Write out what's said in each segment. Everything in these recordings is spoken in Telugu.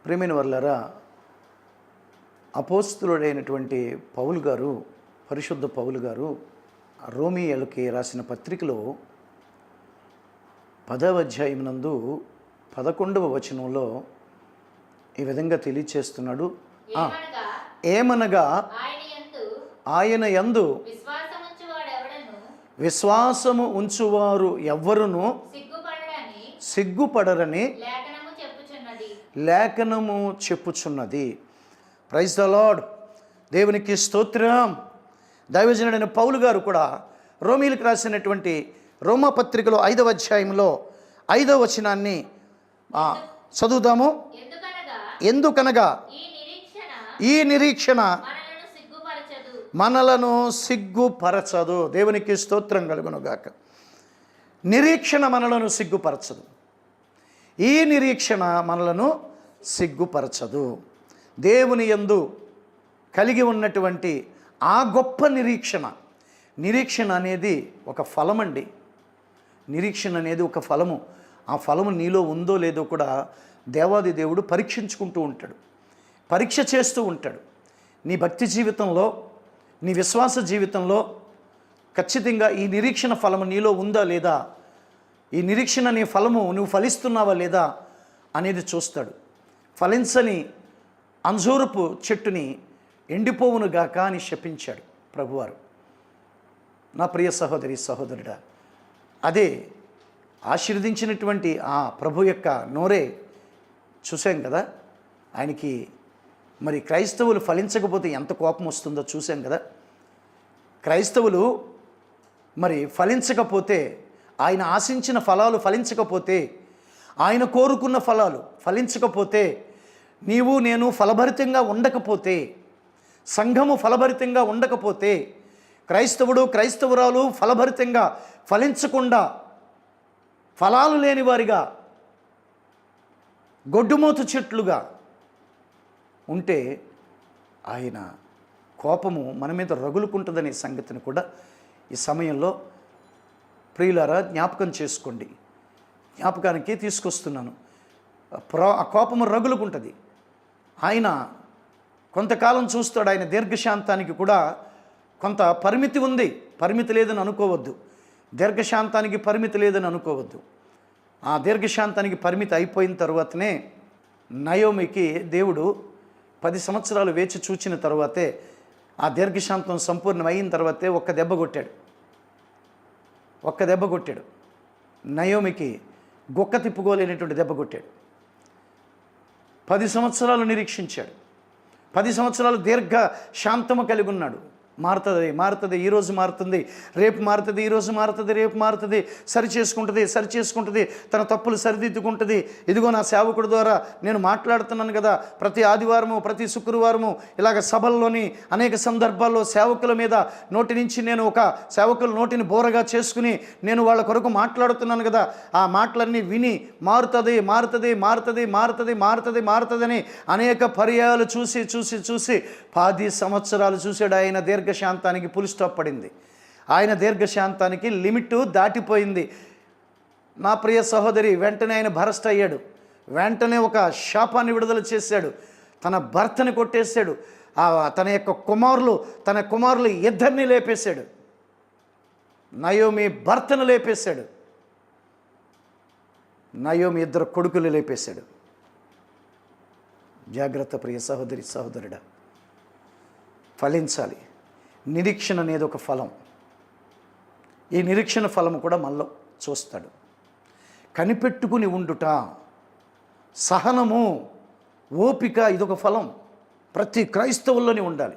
ప్రియమైన వర్లారా, అపోస్తలుడైనటువంటి పౌలు గారు, పరిశుద్ధ పౌలు గారు రోమీయులకి రాసిన పత్రికలో 10వ అధ్యాయం నందు 11వ వచనంలో ఈ విధంగా తెలియచేస్తున్నాడు. ఏమనగా ఆయన యందు విశ్వాసము ఉంచువారు ఎవ్వరును సిగ్గుపడరని లేఖనము చెప్పుచున్నది. Praise the Lord. దేవునికి స్తోత్రం. దైవజనుడైన పౌలు గారు కూడా రోమీయులకు రాసినటువంటి రోమా పత్రికలో 5వ అధ్యాయంలో 5వ వచనాన్ని చదువుదాము. ఎందుకనగా ఈ నిరీక్షణ మనలను సిగ్గుపరచదు. దేవునికి స్తోత్రం కలుగునుగాక. నిరీక్షణ మనలను సిగ్గుపరచదు. ఈ నిరీక్షణ మనలను సిగ్గుపరచదు. దేవుని యందు కలిగి ఉన్నటువంటి ఆ గొప్ప నిరీక్షణ అనేది ఒక ఫలమండి. నిరీక్షణ అనేది ఒక ఫలము. ఆ ఫలము నీలో ఉందో లేదో కూడా దేవాది దేవుడు పరీక్షించుకుంటూ ఉంటాడు, పరీక్ష చేస్తూ ఉంటాడు. నీ భక్తి జీవితంలో, నీ విశ్వాస జీవితంలో ఖచ్చితంగా ఈ నిరీక్షణ ఫలము నీలో ఉందా లేదా, ఈ నిరీక్షణ నీ ఫలము నువ్వు ఫలిస్తున్నావా లేదా అనేది చూస్తాడు. ఫలించని అంజూరపు చెట్టుని ఎండిపోవును గాక అని శపించాడు ప్రభువారు. నా ప్రియ సహోదరి సహోదరుడా, అదే ఆశీర్వదించినటువంటి ఆ ప్రభు యొక్క నోరే చూసాం కదా. ఆయనకి మరి క్రైస్తవులు ఫలించకపోతే ఎంత కోపం వస్తుందో చూసాం కదా. క్రైస్తవులు మరి ఫలించకపోతే, ఆయన ఆశించిన ఫలాలు ఫలించకపోతే, ఆయన కోరుకున్న ఫలాలు ఫలించకపోతే, నీవు నేను ఫలభరితంగా ఉండకపోతే, సంఘము ఫలభరితంగా ఉండకపోతే, క్రైస్తవుడు క్రైస్తవురాలు ఫలభరితంగా ఫలించకుండా ఫలాలు లేని వారిగా గొడ్డుమూతు చెట్లుగా ఉంటే ఆయన కోపము మన మీద రగులుకుంటుందనే సంగతిని కూడా ఈ సమయంలో ప్రియులారా జ్ఞాపకం చేసుకోండి. జ్ఞాపకానికి తీసుకొస్తున్నాను. ఆ కోపము రగులుకుంటుంది. ఆయన కొంతకాలం చూస్తాడు. ఆయన దీర్ఘశాంతానికి కూడా కొంత పరిమితి ఉంది. పరిమితి లేదని అనుకోవద్దు. దీర్ఘశాంతానికి పరిమితి లేదని అనుకోవద్దు. ఆ దీర్ఘశాంతానికి పరిమితి అయిపోయిన తర్వాతనే నయోమికి దేవుడు 10 సంవత్సరాలు వేచి చూచిన తర్వాతే, ఆ దీర్ఘశాంతం సంపూర్ణం అయిన తర్వాతే ఒక్క దెబ్బ కొట్టాడు. నయోమికి గొక్క తిప్పుకోలేనటువంటి దెబ్బ కొట్టాడు. 10 సంవత్సరాలు నిరీక్షించాడు. 10 సంవత్సరాలు దీర్ఘ శాంతము కలిగి ఉన్నాడు. మారుతుంది, ఈరోజు మారుతుంది, రేపు మారుతుంది, ఈరోజు మారుతుంది, రేపు మారుతుంది, సరి చేసుకుంటుంది, తన తప్పులు సరిదిద్దుకుంటుంది. ఇదిగో నా సేవకుడి ద్వారా నేను మాట్లాడుతున్నాను కదా, ప్రతి ఆదివారము ప్రతి శుక్రవారము ఇలాగ సభల్లోని అనేక సందర్భాల్లో సేవకుల మీద నోటి నుంచి నేను ఒక సేవకుల నోటిని బోరగా చేసుకుని నేను వాళ్ళ కొరకు మాట్లాడుతున్నాను కదా, ఆ మాటలన్నీ విని మారుతుంది అని అనేక పర్యాయాలు చూసి 10 సంవత్సరాలు చూశాడు. ఆయన దీర్ఘశాంతానికి పులి స్టాప్ పడింది. ఆయన దీర్ఘశాంతానికి లిమిట్ దాటిపోయింది. నా ప్రియ సహోదరి, వెంటనే ఆయన భరస్ట్ అయ్యాడు. వెంటనే ఒక శాపాన్ని విడుదల చేశాడు. తన భర్తని కొట్టేశాడు. తన కుమారులు ఇద్దరిని లేపేశాడు. నయోమి భర్తను లేపేశాడు. నయోమి ఇద్దరు కొడుకులు లేపేశాడు. జాగ్రత్త ప్రియ సహోదరి, సహోదరుడా, ఫలించాలి. నిరీక్షణ అనేది ఒక ఫలం. ఈ నిరీక్షణ ఫలం కూడా మనలో చూస్తాడు. కనిపెట్టుకుని ఉండుట, సహనము, ఓపిక, ఇదొక ఫలం ప్రతి క్రైస్తవుల్లోని ఉండాలి.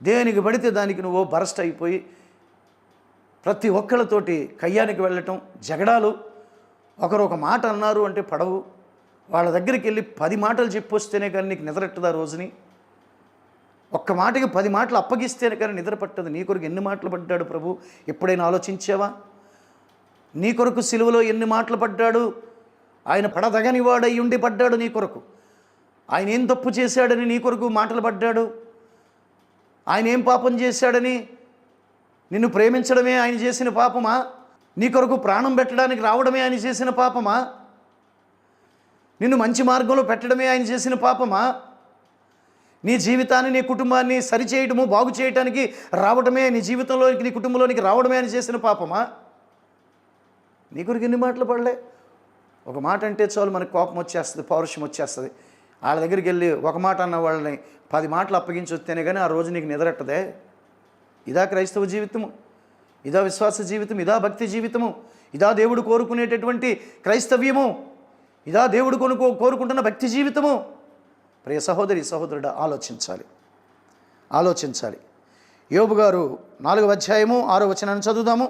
దేనికి పడితే దానికి నువ్వు బరస్ట్ అయిపోయి ప్రతి ఒక్కళ్ళతోటి కయ్యానికి వెళ్ళటం, జగడాలు. ఒకరు ఒక మాట అన్నారు అంటే పడవు. వాళ్ళ దగ్గరికి వెళ్ళి 10 మాటలు చెప్పొస్తేనే కానీ నీకు నిద్రట్టదు. ఆ రోజుని ఒక్క మాటకి 10 మాటలు అప్పగిస్తేనే కానీ నిద్ర పట్టదు. నీ కొరకు ఎన్ని మాటలు పడ్డాడు ప్రభు, ఎప్పుడైనా ఆలోచించావా? నీ కొరకు సిలువలో ఎన్ని మాటలు పడ్డాడు. ఆయన పడదగని వాడై ఉండి పడ్డాడు నీ కొరకు. ఆయన ఏం తప్పు చేశాడని నీ కొరకు మాటలు పడ్డాడు. ఆయన ఏం పాపం చేశాడని, నిన్ను ప్రేమించడమే ఆయన చేసిన పాపమా? నీ కొరకు ప్రాణం పెట్టడానికి రావడమే ఆయన చేసిన పాపమా? నిన్ను మంచి మార్గంలో పెట్టడమే ఆయన చేసిన పాపమా? నీ జీవితాన్ని, నీ కుటుంబాన్ని సరిచేయటము, బాగు చేయటానికి రావడమే, నీ జీవితంలోనికి, నీ కుటుంబంలోనికి రావడమే ఆయన చేసిన పాపమా? నీ కొరకు ఎన్ని మాటలు పడలే? ఒక మాట అంటే చాలు మనకు కోపం వచ్చేస్తుంది, పౌరుషం వచ్చేస్తుంది. వాళ్ళ దగ్గరికి వెళ్ళి ఒక మాట అన్న వాళ్ళని 10 మాటలు అప్పగించి వస్తేనే కానీ ఆ రోజు నీకు నిద్రట్టదే. ఇదా క్రైస్తవ జీవితము, ఇదా విశ్వాస జీవితం, ఇదా భక్తి జీవితము, ఇదా దేవుడు కోరుకునేటటువంటి క్రైస్తవ్యము, ఇదా దేవుడు కోరుకుంటున్న భక్తి జీవితము. ప్రియ సహోదరి, సహోదరుడా, ఆలోచించాలి. యోబు గారు 4వ అధ్యాయము 6వ వచనాన్ని చదువుదాము.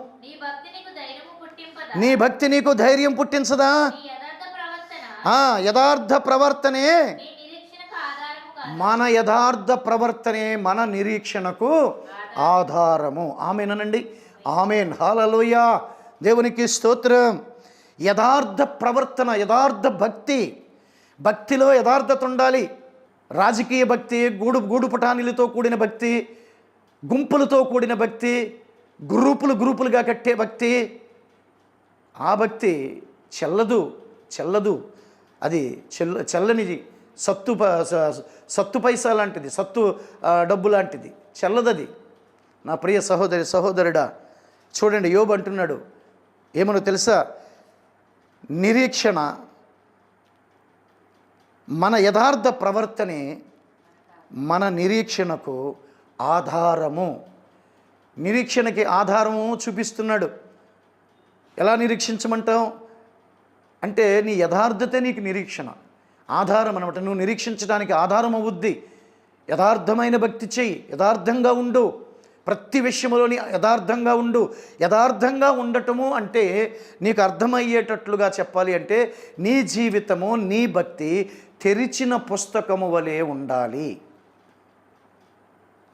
నీ భక్తి నీకు ధైర్యం పుట్టించదా? యథార్థ ప్రవర్తనే, మన యథార్థ ప్రవర్తనే మన నిరీక్షణకు ఆధారము. ఆమేనండి, ఆమేన్, హల్లెలూయా, దేవునికి స్తోత్రం. యథార్థ ప్రవర్తన, యథార్థ భక్తి, భక్తిలో యథార్థత ఉండాలి. రాజకీయ భక్తి, గూడుపుటానిలతో కూడిన భక్తి, గుంపులతో కూడిన భక్తి, గ్రూపులుగా కట్టే భక్తి, ఆ భక్తి చెల్లదు. అది చెల్లనిది, సత్తు పైసా లాంటిది, సత్తు డబ్బు లాంటిది, చెల్లదది. నా ప్రియ సహోదరి, సహోదరుడా, చూడండి, యోబు అంటున్నాడు ఏమనో తెలుసా? నిరీక్షణ, మన యథార్థ ప్రవర్తనే మన నిరీక్షణకు ఆధారము. నిరీక్షణకి ఆధారము చూపిస్తున్నాడు. ఎలా నిరీక్షించమంటావు అంటే, నీ యథార్థతే నీకు నిరీక్షణ, ఆధారం అనమాట. నువ్వు నిరీక్షించడానికి ఆధారం అవుద్ది. యథార్థమైన భక్తి చెయ్యి, యథార్థంగా ఉండు, ప్రతి విషయంలోని యథార్థంగా ఉండు. యథార్థంగా ఉండటము అంటే నీకు అర్థమయ్యేటట్లుగా చెప్పాలి అంటే, నీ జీవితము, నీ భక్తి తెరిచిన పుస్తకము వలె ఉండాలి.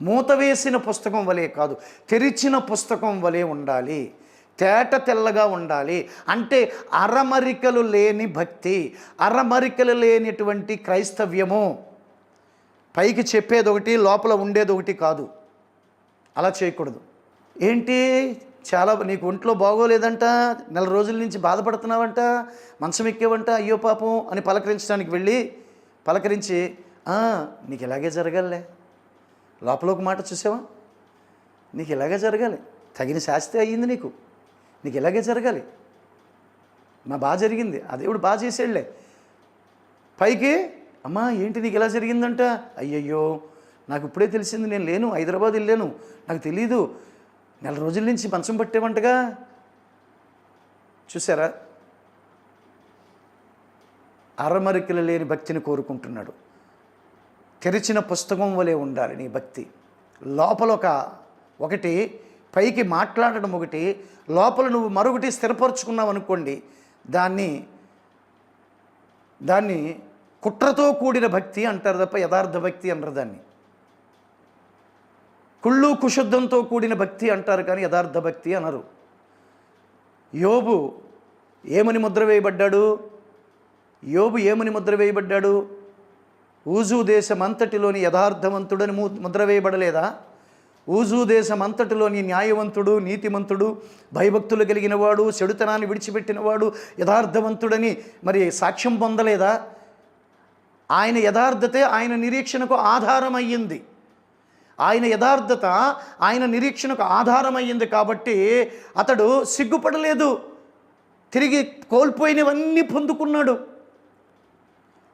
మూత వేసిన పుస్తకం వలె కాదు, తెరిచిన పుస్తకం వలె ఉండాలి. తేట తెల్లగా ఉండాలి. అంటే అరమరికలు లేని భక్తి, అరమరికలు లేనిటువంటి క్రైస్తవ్యము. పైకి చెప్పేది ఒకటి, లోపల ఉండేది ఒకటి కాదు. అలా చేయకూడదు. ఏంటి, చాలా నీకు ఒంట్లో బాగోలేదంట, 4 రోజుల నుంచి బాధపడుతున్నావంట, మంచం ఎక్కేవంట, అయ్యో పాపం అని పలకరించడానికి వెళ్ళి పలకరించి నీకు ఇలాగే జరగాలే, లోపల ఒక మాట చూసావా, నీకు ఇలాగే జరగాలి, తగిన శాస్తి అయ్యింది, నీకు ఇలాగే జరగాలి, బాగా జరిగింది, ఆ దేవుడు బాగా చేసేళ్ళే. పైకి అమ్మా ఏంటి నీకు ఇలా జరిగిందంట, అయ్యయ్యో నాకు ఇప్పుడే తెలిసింది, నేను లేను, హైదరాబాద్ వెళ్ళాను, నాకు తెలీదు, 4 రోజుల నుంచి మంచం పట్టేవంటగా. చూసారా, అరమరికలు లేని భక్తిని కోరుకుంటున్నాడు. తెరిచిన పుస్తకం వలె ఉండాలి నీ భక్తి. లోపల ఒకటి, పైకి మాట్లాడడం ఒకటి, లోపల నువ్వు మరొకటి స్థిరపరుచుకున్నావు అనుకోండి, దాన్ని కుట్రతో కూడిన భక్తి అంటారు తప్ప యథార్థ భక్తి అనరు. దాన్ని కుళ్ళు కుశుద్ధంతో కూడిన భక్తి అంటారు కానీ యథార్థ భక్తి అనరు. యోబు ఏమని ముద్ర వేయబడ్డాడు? ఊజు దేశమంతటిలోని యథార్థవంతుడని ముద్ర వేయబడలేదా? ఊజు దేశం అంతటిలోని న్యాయవంతుడు, నీతిమంతుడు, భయభక్తులు కలిగిన వాడు, చెడుతనాన్ని విడిచిపెట్టినవాడు, యథార్థవంతుడని మరి సాక్ష్యం పొందలేదా? ఆయన యథార్థతే ఆయన నిరీక్షణకు ఆధారమయ్యింది. ఆయన యథార్థత ఆయన నిరీక్షణకు ఆధారమయ్యింది కాబట్టి అతడు సిగ్గుపడలేదు. తిరిగి కోల్పోయినవన్నీ పొందుకున్నాడు.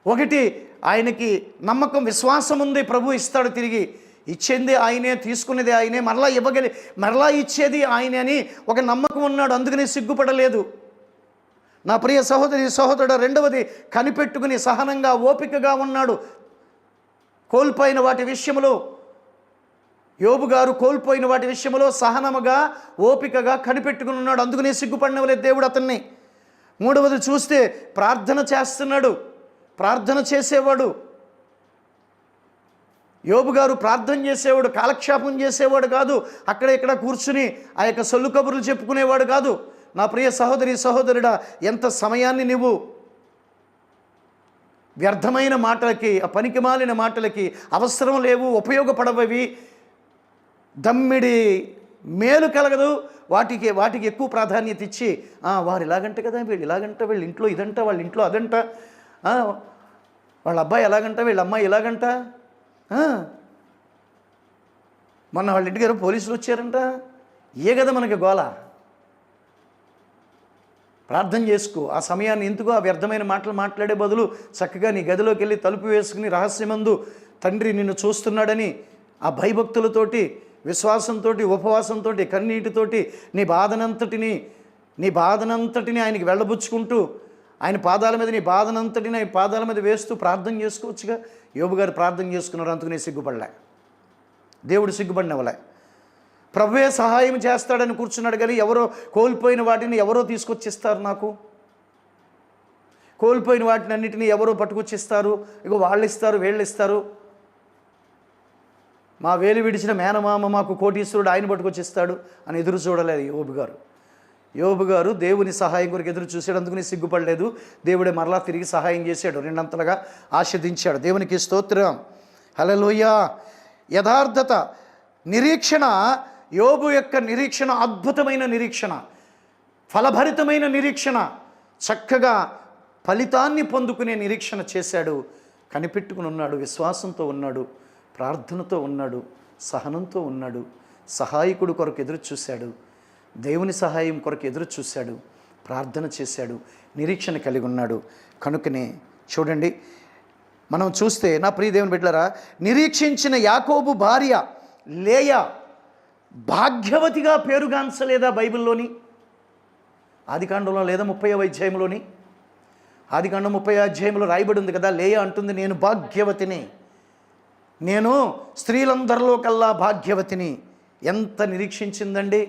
ఒకటి, ఆయనకి నమ్మకం, విశ్వాసం ఉంది, ప్రభు ఇస్తాడు తిరిగి. ఇచ్చేది ఆయనే, తీసుకునేది ఆయనే, మరలా ఇచ్చేది ఆయనే అని ఒక నమ్మకం ఉన్నాడు. అందుకని సిగ్గుపడలేదు. నా ప్రియ సహోదరి సహోదరుడు, రెండవది, కనిపెట్టుకుని సహనంగా ఓపికగా ఉన్నాడు. కోల్పోయిన వాటి విషయంలో, యోబు గారు కోల్పోయిన వాటి విషయంలో సహనముగా ఓపికగా కనిపెట్టుకుని ఉన్నాడు. అందుకనే సిగ్గుపడినవలేదు దేవుడు అతన్ని. మూడవది చూస్తే ప్రార్థన చేస్తున్నాడు, ప్రార్థన చేసేవాడు. యోబు గారు ప్రార్థన చేసేవాడు, కాలక్షేపం చేసేవాడు కాదు. అక్కడ ఇక్కడ కూర్చుని ఆ యొక్క సొల్లు కబుర్లు చెప్పుకునేవాడు కాదు. నా ప్రియ సహోదరి సహోదరుడా, ఎంత సమయాన్ని నువ్వు వ్యర్థమైన మాటలకి, ఆ పనికిమాలిన మాటలకి, అవసరం లేవు, ఉపయోగపడవవి, దమ్మిడి మేలు కలగదు, వాటికి ఎక్కువ ప్రాధాన్యత ఇచ్చి వారు ఇలాగంట కదా, వీళ్ళు ఇలాగంట, వీళ్ళ ఇంట్లో ఇదంట, వాళ్ళ ఇంట్లో అదంట, వాళ్ళ అబ్బాయి ఎలాగంట, వీళ్ళ అమ్మాయి ఇలాగంట, మొన్న వాళ్ళ ఇంటికి పోలీసులు వచ్చారంట. ఏ కదా మనకి గోల. ప్రార్థన చేసుకో. ఆ సమయాన్ని ఎందుకు ఆ వ్యర్థమైన మాటలు మాట్లాడే బదులు చక్కగా నీ గదిలోకి వెళ్ళి తలుపు వేసుకుని రహస్యమందు తండ్రి నిన్ను చూస్తున్నాడని ఆ భయభక్తులతోటి, విశ్వాసంతో, ఉపవాసంతో, కన్నీటితోటి నీ బాధనంతటిని ఆయనకి వెళ్ళబుచ్చుకుంటూ, ఆయన పాదాల మీద నీ బాధనంతటిని ఆయన పాదాల మీద వేస్తూ ప్రార్థన చేసుకోవచ్చుగా. యోబు గారు ప్రార్థన చేసుకున్నారు. అందుకనే సిగ్గుపడలే, దేవుడు సిగ్గుపడినవలే. ప్రభువే సహాయం చేస్తాడని కూర్చున్నాడు. కానీ ఎవరో కోల్పోయిన వాటిని ఎవరో తీసుకొచ్చిస్తారు. నాకు కోల్పోయిన వాటిని అన్నిటినీ ఎవరో పట్టుకొచ్చిస్తారు. ఇగో వాళ్ళు ఇస్తారు, వీళ్ళు ఇస్తారు. మా వేలు విడిచిన మేనమామ మాకు కోటీశ్వరుడు, ఆయన పట్టుకొచ్చిస్తాడు అని ఎదురు చూడలేదు యోబు గారు దేవుని సహాయం కొరకు ఎదురు చూశాడు. అందుకని సిగ్గుపడలేదు. దేవుడే మరలా తిరిగి సహాయం చేశాడు, రెండంతలుగా ఆశీర్వదించాడు. దేవునికి స్తోత్రం, హల్లెలూయా. యథార్థత, నిరీక్షణ. యోబు యొక్క నిరీక్షణ అద్భుతమైన నిరీక్షణ, ఫలభరితమైన నిరీక్షణ, చక్కగా ఫలితాన్ని పొందుకునే నిరీక్షణ చేశాడు. కనిపెట్టుకుని ఉన్నాడు, విశ్వాసంతో ఉన్నాడు, ప్రార్థనతో ఉన్నాడు, సహనంతో ఉన్నాడు, సహాయకుడు కొరకు ఎదురు చూశాడు, దేవుని సహాయం కొరకు ఎదురు చూశాడు, ప్రార్థన చేశాడు, నిరీక్షణ కలిగి ఉన్నాడు. కనుకనే చూడండి, మనం చూస్తే నా ప్రియ దేవుని బిడ్డలారా, నిరీక్షించిన యాకోబు భార్య లేయా భాగ్యవతిగా పేరుగాంచలేదా బైబిల్లోని? ఆదికాండంలో లేదా 30వ అధ్యాయంలోని? ఆదికాండం 30వ అధ్యాయంలో రాయబడి ఉంది కదా, లేయా అంటుంది, నేను భాగ్యవతిని, నేను స్త్రీలందరిలో కల్లా భాగ్యవతిని. ఎంత నిరీక్షించిందండి.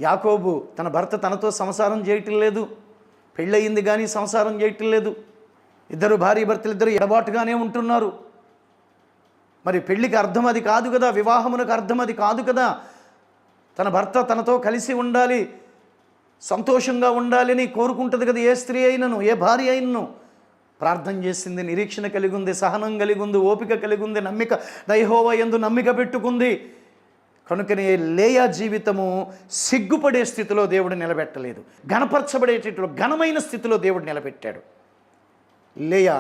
యాకోబు తన భర్త తనతో సంసారం చేయటం లేదు, పెళ్ళయింది కానీ సంసారం చేయటం లేదు. ఇద్దరు భార్య భర్తలు ఇద్దరు ఎడబాటుగానే ఉంటున్నారు. మరి పెళ్ళికి అర్థం అది కాదు కదా, వివాహమునకు అర్థం అది కాదు కదా. తన భర్త తనతో కలిసి ఉండాలి, సంతోషంగా ఉండాలి అని కోరుకుంటుంది కదా ఏ స్త్రీ అయినను, ఏ భార్య అయినను. ప్రార్థన చేసింది, నిరీక్షణ కలిగి ఉంది, సహనం కలిగి ఉంది, ఓపిక కలిగి ఉంది, నమ్మిక, యెహోవా యందు నమ్మిక పెట్టుకుంది. కనుకనే లేయా జీవితము సిగ్గుపడే స్థితిలో దేవుడు నిలబెట్టలేదు, ఘనపరచబడేటట్లు ఘనమైన స్థితిలో దేవుడు నిలబెట్టాడు. లేయా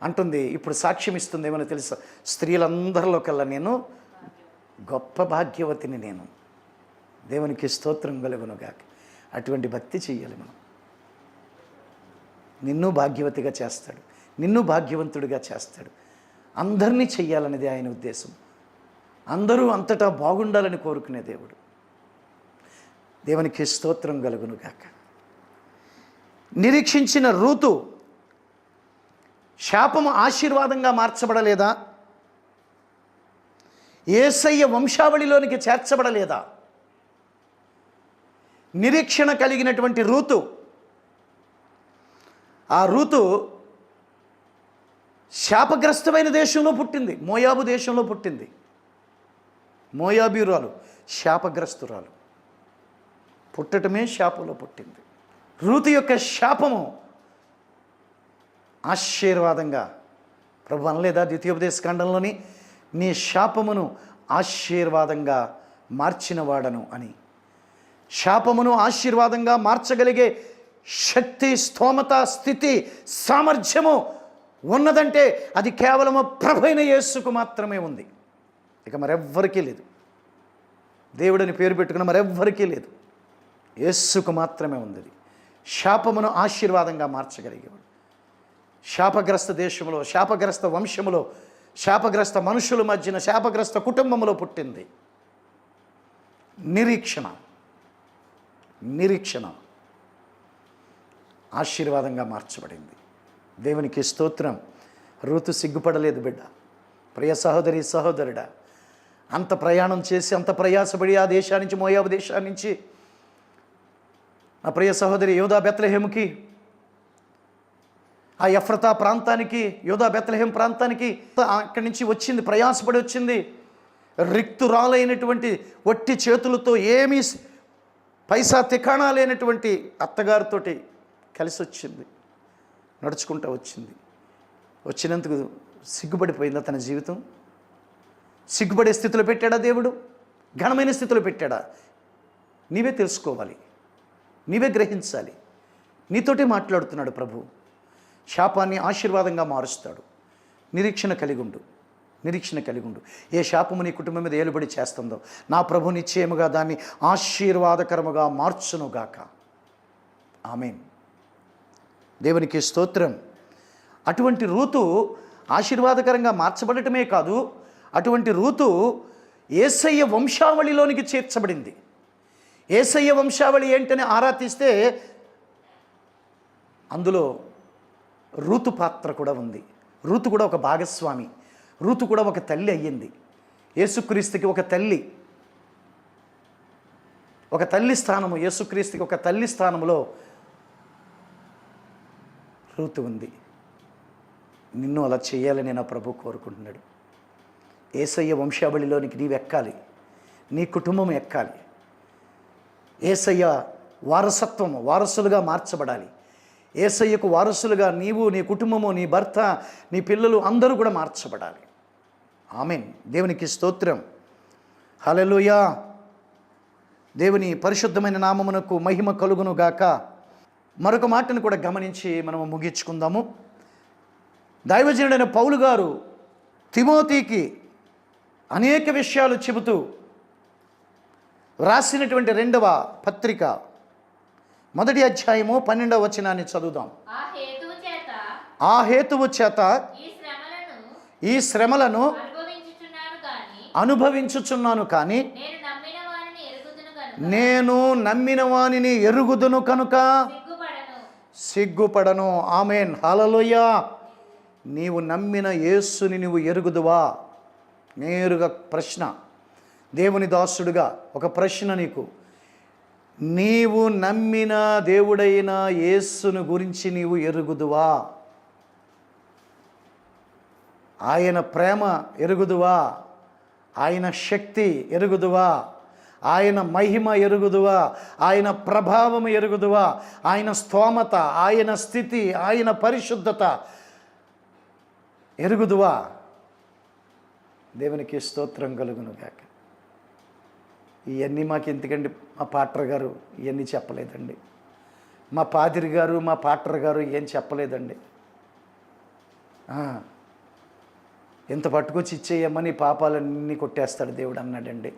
అంటుంది, ఇప్పుడు సాక్ష్యం ఇస్తుంది ఏమని తెలుసా? స్త్రీలందరిలో కల్లా నేను గొప్ప భాగ్యవతిని, నేను. దేవునికి స్తోత్రం కలుగునుగాక. అటువంటి భక్తి చెయ్యాలి మనం. నిన్ను భాగ్యవతిగా చేస్తాడు, నిన్ను భాగ్యవంతుడిగా చేస్తాడు. అందరినీ చెయ్యాలనేది ఆయన ఉద్దేశం. అందరూ అంతటా బాగుండాలని కోరుకునే దేవుడు. దేవునికి స్తోత్రం కలుగునుగాక. నిరీక్షించిన రూతు శాపము ఆశీర్వాదంగా మార్చబడలేదా? యేసయ్య వంశావళిలోనికి చేర్చబడలేదా? నిరీక్షణ కలిగినటువంటి రూతు, ఆ రూతు శాపగ్రస్తమైన దేశంలో పుట్టింది, మోయాబు దేశంలో పుట్టింది. మోయాబీరాలు, శాపగ్రస్తురాలు, పుట్టటమే శాపంలో పుట్టింది. రూతు యొక్క శాపము ఆశీర్వాదంగా ప్రభు అనలేదా ద్వితీయోపదేశ కాండంలోని? నీ శాపమును ఆశీర్వాదంగా మార్చినవాడను అని. శాపమును ఆశీర్వాదంగా మార్చగలిగే శక్తి, స్తోమత, స్థితి, సామర్థ్యము ఉన్నదంటే అది కేవలము ప్రభువైన యేసుకు మాత్రమే ఉంది. ఇక మరెవ్వరికీ లేదు. దేవుడిని పేరు పెట్టుకున్న మరెవ్వరికీ లేదు. యేసుకు మాత్రమే ఉంది. శాపమును ఆశీర్వాదంగా మార్చగలిగేవాడు. శాపగ్రస్త దేశంలో, శాపగ్రస్త వంశములో, శాపగ్రస్త మనుషుల మధ్యన, శాపగ్రస్త కుటుంబంలో పుట్టింది నిరీక్షణ. నిరీక్షణ ఆశీర్వాదంగా మార్చబడింది. దేవునికి స్తోత్రం. రూతు సిగ్గుపడలేదు బిడ్డ. ప్రియ సహోదరి, సహోదరుడా, అంత ప్రయాణం చేసి, అంత ప్రయాసపడి ఆ దేశాన్ని నుంచి, మోయాబు దేశాన్ని నుంచి నా ప్రియ సహోదరి యోధా బెత్లెహేముకి, ఆ ఎఫ్రతా ప్రాంతానికి, యోధా బెత్లెహేం ప్రాంతానికి అక్కడి నుంచి వచ్చింది, ప్రయాసపడి వచ్చింది. రిక్తురాలైనటువంటి వట్టి చేతులతో, ఏమీ పైసా తికాణా లేనటువంటి అత్తగారితోటి కలిసి వచ్చింది, నడుచుకుంటూ వచ్చింది. వచ్చినందుకు సిగ్గుపడిపోయిందా తన జీవితం? సిగ్గుపడే స్థితిలో పెట్టాడా దేవుడు? ఘనమైన స్థితిలో పెట్టాడా? నీవే తెలుసుకోవాలి, నీవే గ్రహించాలి. నీతోటే మాట్లాడుతున్నాడు ప్రభు. శాపాన్ని ఆశీర్వాదంగా మారుస్తాడు. నిరీక్షణ కలిగి ఉండు, నిరీక్షణ కలిగి ఉండు. ఏ శాపము నీ కుటుంబం మీద ఏలుబడి చేస్తుందో నా ప్రభు నిశ్చయముగా దాన్ని ఆశీర్వాదకరముగా మార్చునుగాక. ఆమేన్. దేవునికి స్తోత్రం. అటువంటి రూతు ఆశీర్వాదకరంగా మార్చబడటమే కాదు, అటువంటి రూతు యేసయ్య వంశావళిలోనికి చేర్చబడింది. యేసయ్య వంశావళి ఏంటని ఆరా తీస్తే అందులో రూతు పాత్ర కూడా ఉంది. రూతు కూడా ఒక భాగస్వామి. రూతు కూడా ఒక తల్లి అయ్యింది. యేసుక్రీస్తుకి ఒక తల్లి, ఒక తల్లి స్థానము, యేసుక్రీస్తుకి ఒక తల్లి స్థానములో రూతు ఉంది. నిన్ను అలా చేయాలని నా ప్రభు కోరుకుంటున్నాడు. యేసయ్య వంశావళిలోనికి నీవు ఎక్కాలి, నీ కుటుంబం ఎక్కాలి. యేసయ్య వారసత్వము, వారసులుగా మార్చబడాలి. యేసయ్యకు వారసులుగా నీవు, నీ కుటుంబము, నీ భర్త, నీ పిల్లలు అందరూ కూడా మార్చబడాలి. ఆమేన్. దేవునికి స్తోత్రం. హల్లెలూయా. దేవుని పరిశుద్ధమైన నామమునకు మహిమ కలుగును గాక. మరొక మాటను కూడా గమనించి మనము ముగించుకుందాము. దైవజనుడైన పౌలు గారు తిమోతికి అనేక విషయాలు చెబుతూ రాసినటువంటి 2వ పత్రిక 1వ అధ్యాయము 12వ వచనాన్ని చదువుదాం. ఆ హేతువు చేత ఈ శ్రమలను అనుభవించుచున్నాను కానీ నేను నమ్మిన వానిని ఎరుగుదును కనుక సిగ్గుపడను. ఆమేన్. హల్లెలూయా. నీవు నమ్మిన యేసుని నువ్వు ఎరుగుదువా? నేరుగా ప్రశ్న, దేవుని దాసుడుగా ఒక ప్రశ్న నీకు. నీవు నమ్మిన దేవుడైన యేసును గురించి నీవు ఎరుగుదువా? ఆయన ప్రేమ ఎరుగుదువా? ఆయన శక్తి ఎరుగుదువా? ఆయన మహిమ ఎరుగుదువా? ఆయన ప్రభావం ఎరుగుదువా? ఆయన స్తోమత, ఆయన స్థితి, ఆయన పరిశుద్ధత ఎరుగుదువా? దేవునికి స్తోత్రం కలుగును గాక. ఇవన్నీ మాకు ఎందుకండి? మా పాటర్ గారు ఇవన్నీ చెప్పలేదండి. మా పాదిరి గారు, మా పాటర్ గారు ఏం చెప్పలేదండి. ఎంత పట్టుకొచ్చి ఇచ్చేయమ్మని పాపాలన్నీ కొట్టేస్తాడు దేవుడు అన్నాడండి.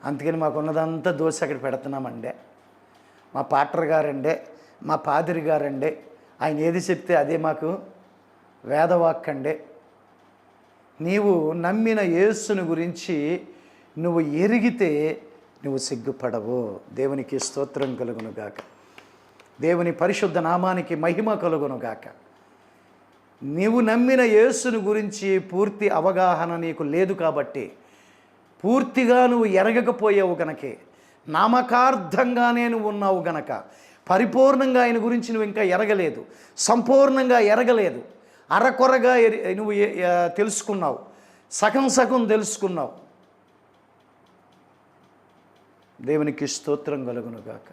అందుకని మాకున్నదంతా దోశ అక్కడ పెడుతున్నామండే. మా పాటర్ గారండే, మా పాదిరి గారండే, ఆయన ఏది చెప్తే అదే మాకు వేదవాక్కండే. నీవు నమ్మిన యేసుని గురించి నువ్వు ఎరిగితే నువ్వు సిగ్గుపడవు. దేవునికి స్తోత్రం కలుగునుగాక. దేవుని పరిశుద్ధ నామానికి మహిమ కలుగునుగాక. నీవు నమ్మిన యేసుని గురించి పూర్తి అవగాహన నీకు లేదు కాబట్టి, పూర్తిగా నువ్వు ఎరగకపోయావు గనకే, నామకార్థంగానే నువ్వు ఉన్నావు గనక, పరిపూర్ణంగా ఆయన గురించి నువ్వు ఇంకా ఎరగలేదు, సంపూర్ణంగా ఎరగలేదు. అరకొరగా నువ్వు తెలుసుకున్నావు, సగం సగం తెలుసుకున్నావు. దేవునికి స్తోత్రం కలుగునుగాక.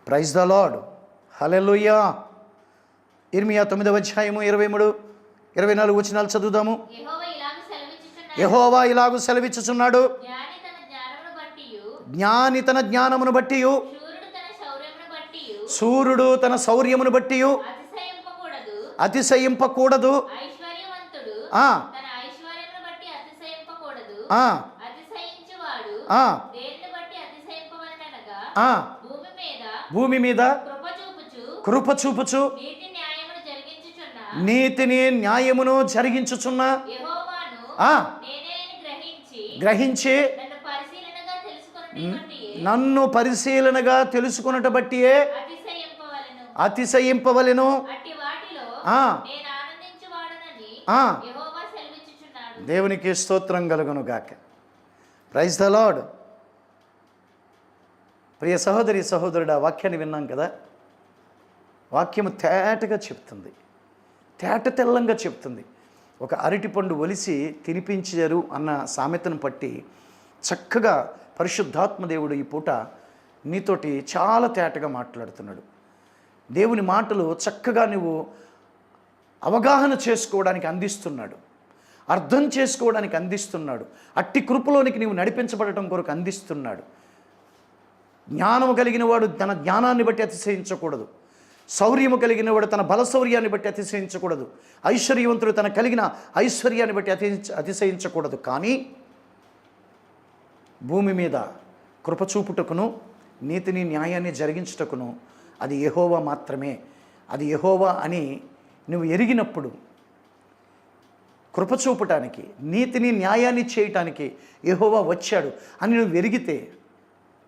Praise the Lord. హల్లెలూయా. ఇర్మియా 9వ అధ్యాయము 23, 24 వచనాలు చదువుదాము. యెహోవా ఇలాగు సెలవిచ్చుచున్నాడు, జ్ఞాని తన జ్ఞానమును బట్టి, సూర్యుడు తన శౌర్యమును బట్టి అతిశయింపకూడదు. భూమి మీద కృప చూపుచు నీతిని న్యాయమును జరిగించుచున్న గ్రహించి నన్ను పరిశీలనగా తెలుసుకున్నట బట్టియే అతిశయింపవలెను. దేవునికి స్తోత్రం కలుగును గాక. Praise the lord. ప్రియ సహోదరి సహోదరుడు, ఆ వాక్యాన్ని విన్నాం కదా. వాక్యము తేటగా చెప్తుంది, తేట తెల్లంగా చెప్తుంది. ఒక అరటిపండు ఒలిసి తినిపించారు అన్న సామెతను పట్టి చక్కగా పరిశుద్ధాత్మ దేవుడు ఈ పూట నీతోటి చాలా తేటగా మాట్లాడుతున్నాడు. దేవుని మాటలు చక్కగా నువ్వు అవగాహన చేసుకోవడానికి అందిస్తున్నాడు, అర్థం చేసుకోవడానికి అందిస్తున్నాడు, అట్టి కృపలోనికి నీవు నడిపించబడటం కొరకు అందిస్తున్నాడు. జ్ఞానము కలిగిన వాడు తన జ్ఞానాన్ని బట్టి అతిశయించకూడదు, శౌర్యము కలిగిన వాడు తన బలశౌర్యాన్ని బట్టి అతిశయించకూడదు, ఐశ్వర్యవంతుడు తన కలిగిన ఐశ్వర్యాన్ని బట్టి అతిశయించకూడదు. కానీ భూమి మీద కృపచూపుటకును నీతిని న్యాయాన్ని జరిగించుటకును అది యెహోవా మాత్రమే. అది యెహోవా అని నువ్వు ఎరిగినప్పుడు, కృపచూపటానికి నీతిని న్యాయాన్ని చేయటానికి యెహోవా వచ్చాడు అని నువ్వు ఎరిగితే,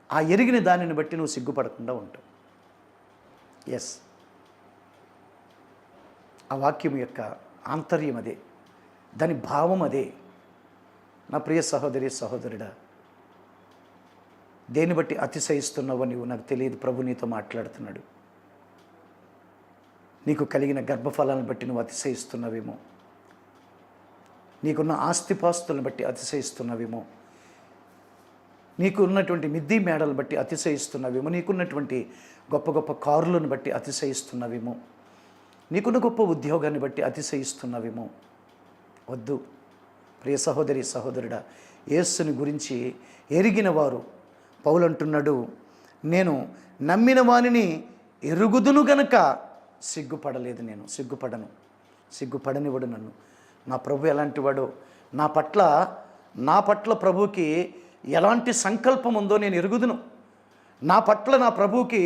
ఆ ఎరిగిన దానిని బట్టి నువ్వు సిగ్గుపడకుండా ఉంటావు. ఎస్, ఆ వాక్యం యొక్క ఆంతర్యం అదే, దాని భావం అదే. నా ప్రియ సహోదరి సహోదరుడా, దేన్ని బట్టి అతిశయిస్తున్నావో నీవు నాకు తెలియదు. ప్రభు నీతో మాట్లాడుతున్నాడు. నీకు కలిగిన గర్భఫలాలను బట్టి నువ్వు అతిశయిస్తున్నావేమో, నీకున్న ఆస్తిపాస్తులను బట్టి అతిశయిస్తున్నావేమో, నీకు ఉన్నటువంటి మిద్దీ మేడలను బట్టి అతిశయిస్తున్నావేమో, నీకున్నటువంటి గొప్ప గొప్ప కారులను బట్టి అతిశయిస్తున్నావేమో, నీకున్న గొప్ప ఉద్యోగాన్ని బట్టి అతిశయిస్తున్నావేమో. వద్దు ప్రియ సహోదరి సహోదరుడా, యేసుని గురించి ఎరిగిన వారు, పౌలు అంటున్నాడు, నేను నమ్మిన వానిని ఎరుగుదును గనక సిగ్గుపడలేదు. నేను సిగ్గుపడనివాడు నన్ను. నా ప్రభు ఎలాంటి వాడో, నా పట్ల ప్రభువుకి ఎలాంటి సంకల్పం ఉందో నేను ఎరుగుదును. నా పట్ల నా ప్రభువుకి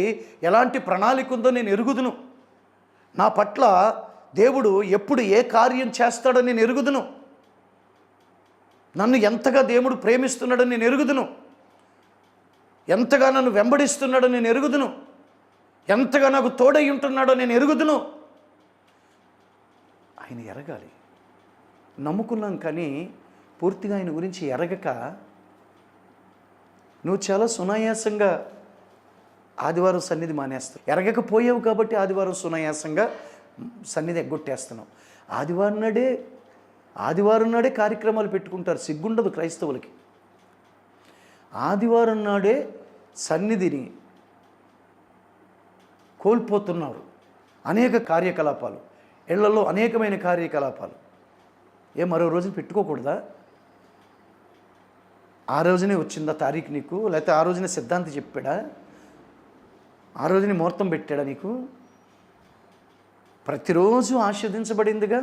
ఎలాంటి ప్రణాళిక ఉందో నేను ఎరుగుదును. నా పట్ల దేవుడు ఎప్పుడు ఏ కార్యం చేస్తాడో నేను ఎరుగుదును. నన్ను ఎంతగా దేవుడు ప్రేమిస్తున్నాడో నేను ఎరుగుదును. ఎంతగా నన్ను వెంబడిస్తున్నాడో నేను ఎరుగుదును. ఎంతగా నాకు తోడై ఉంటున్నాడో నేను ఎరుగుదును. ఆయన ఎరగాలి. నమ్ముకున్నాం కానీ పూర్తిగా ఆయన గురించి ఎరగక నువ్వు చాలా సునాయాసంగా ఆదివారం సన్నిధి మానేస్తావు. ఎరగకపోయావు కాబట్టి ఆదివారం సునాయాసంగా సన్నిధి ఎగ్గొట్టేస్తున్నావు. ఆదివారం నాడే కార్యక్రమాలు పెట్టుకుంటారు. సిగ్గుండదు క్రైస్తవులకి. ఆదివారం నాడే సన్నిధిని కోల్పోతున్నారు. అనేక కార్యకలాపాలు, ఇళ్లలో అనేకమైన కార్యకలాపాలు. మరో రోజున పెట్టుకోకూడదా? ఆ రోజునే వచ్చిందా తారీఖు నీకు? లేకపోతే ఆ రోజునే సిద్ధాంతి చెప్పాడా? ఆ రోజునే ముహూర్తం పెట్టాడా నీకు? ప్రతిరోజు ఆశీర్దించబడిందిగా.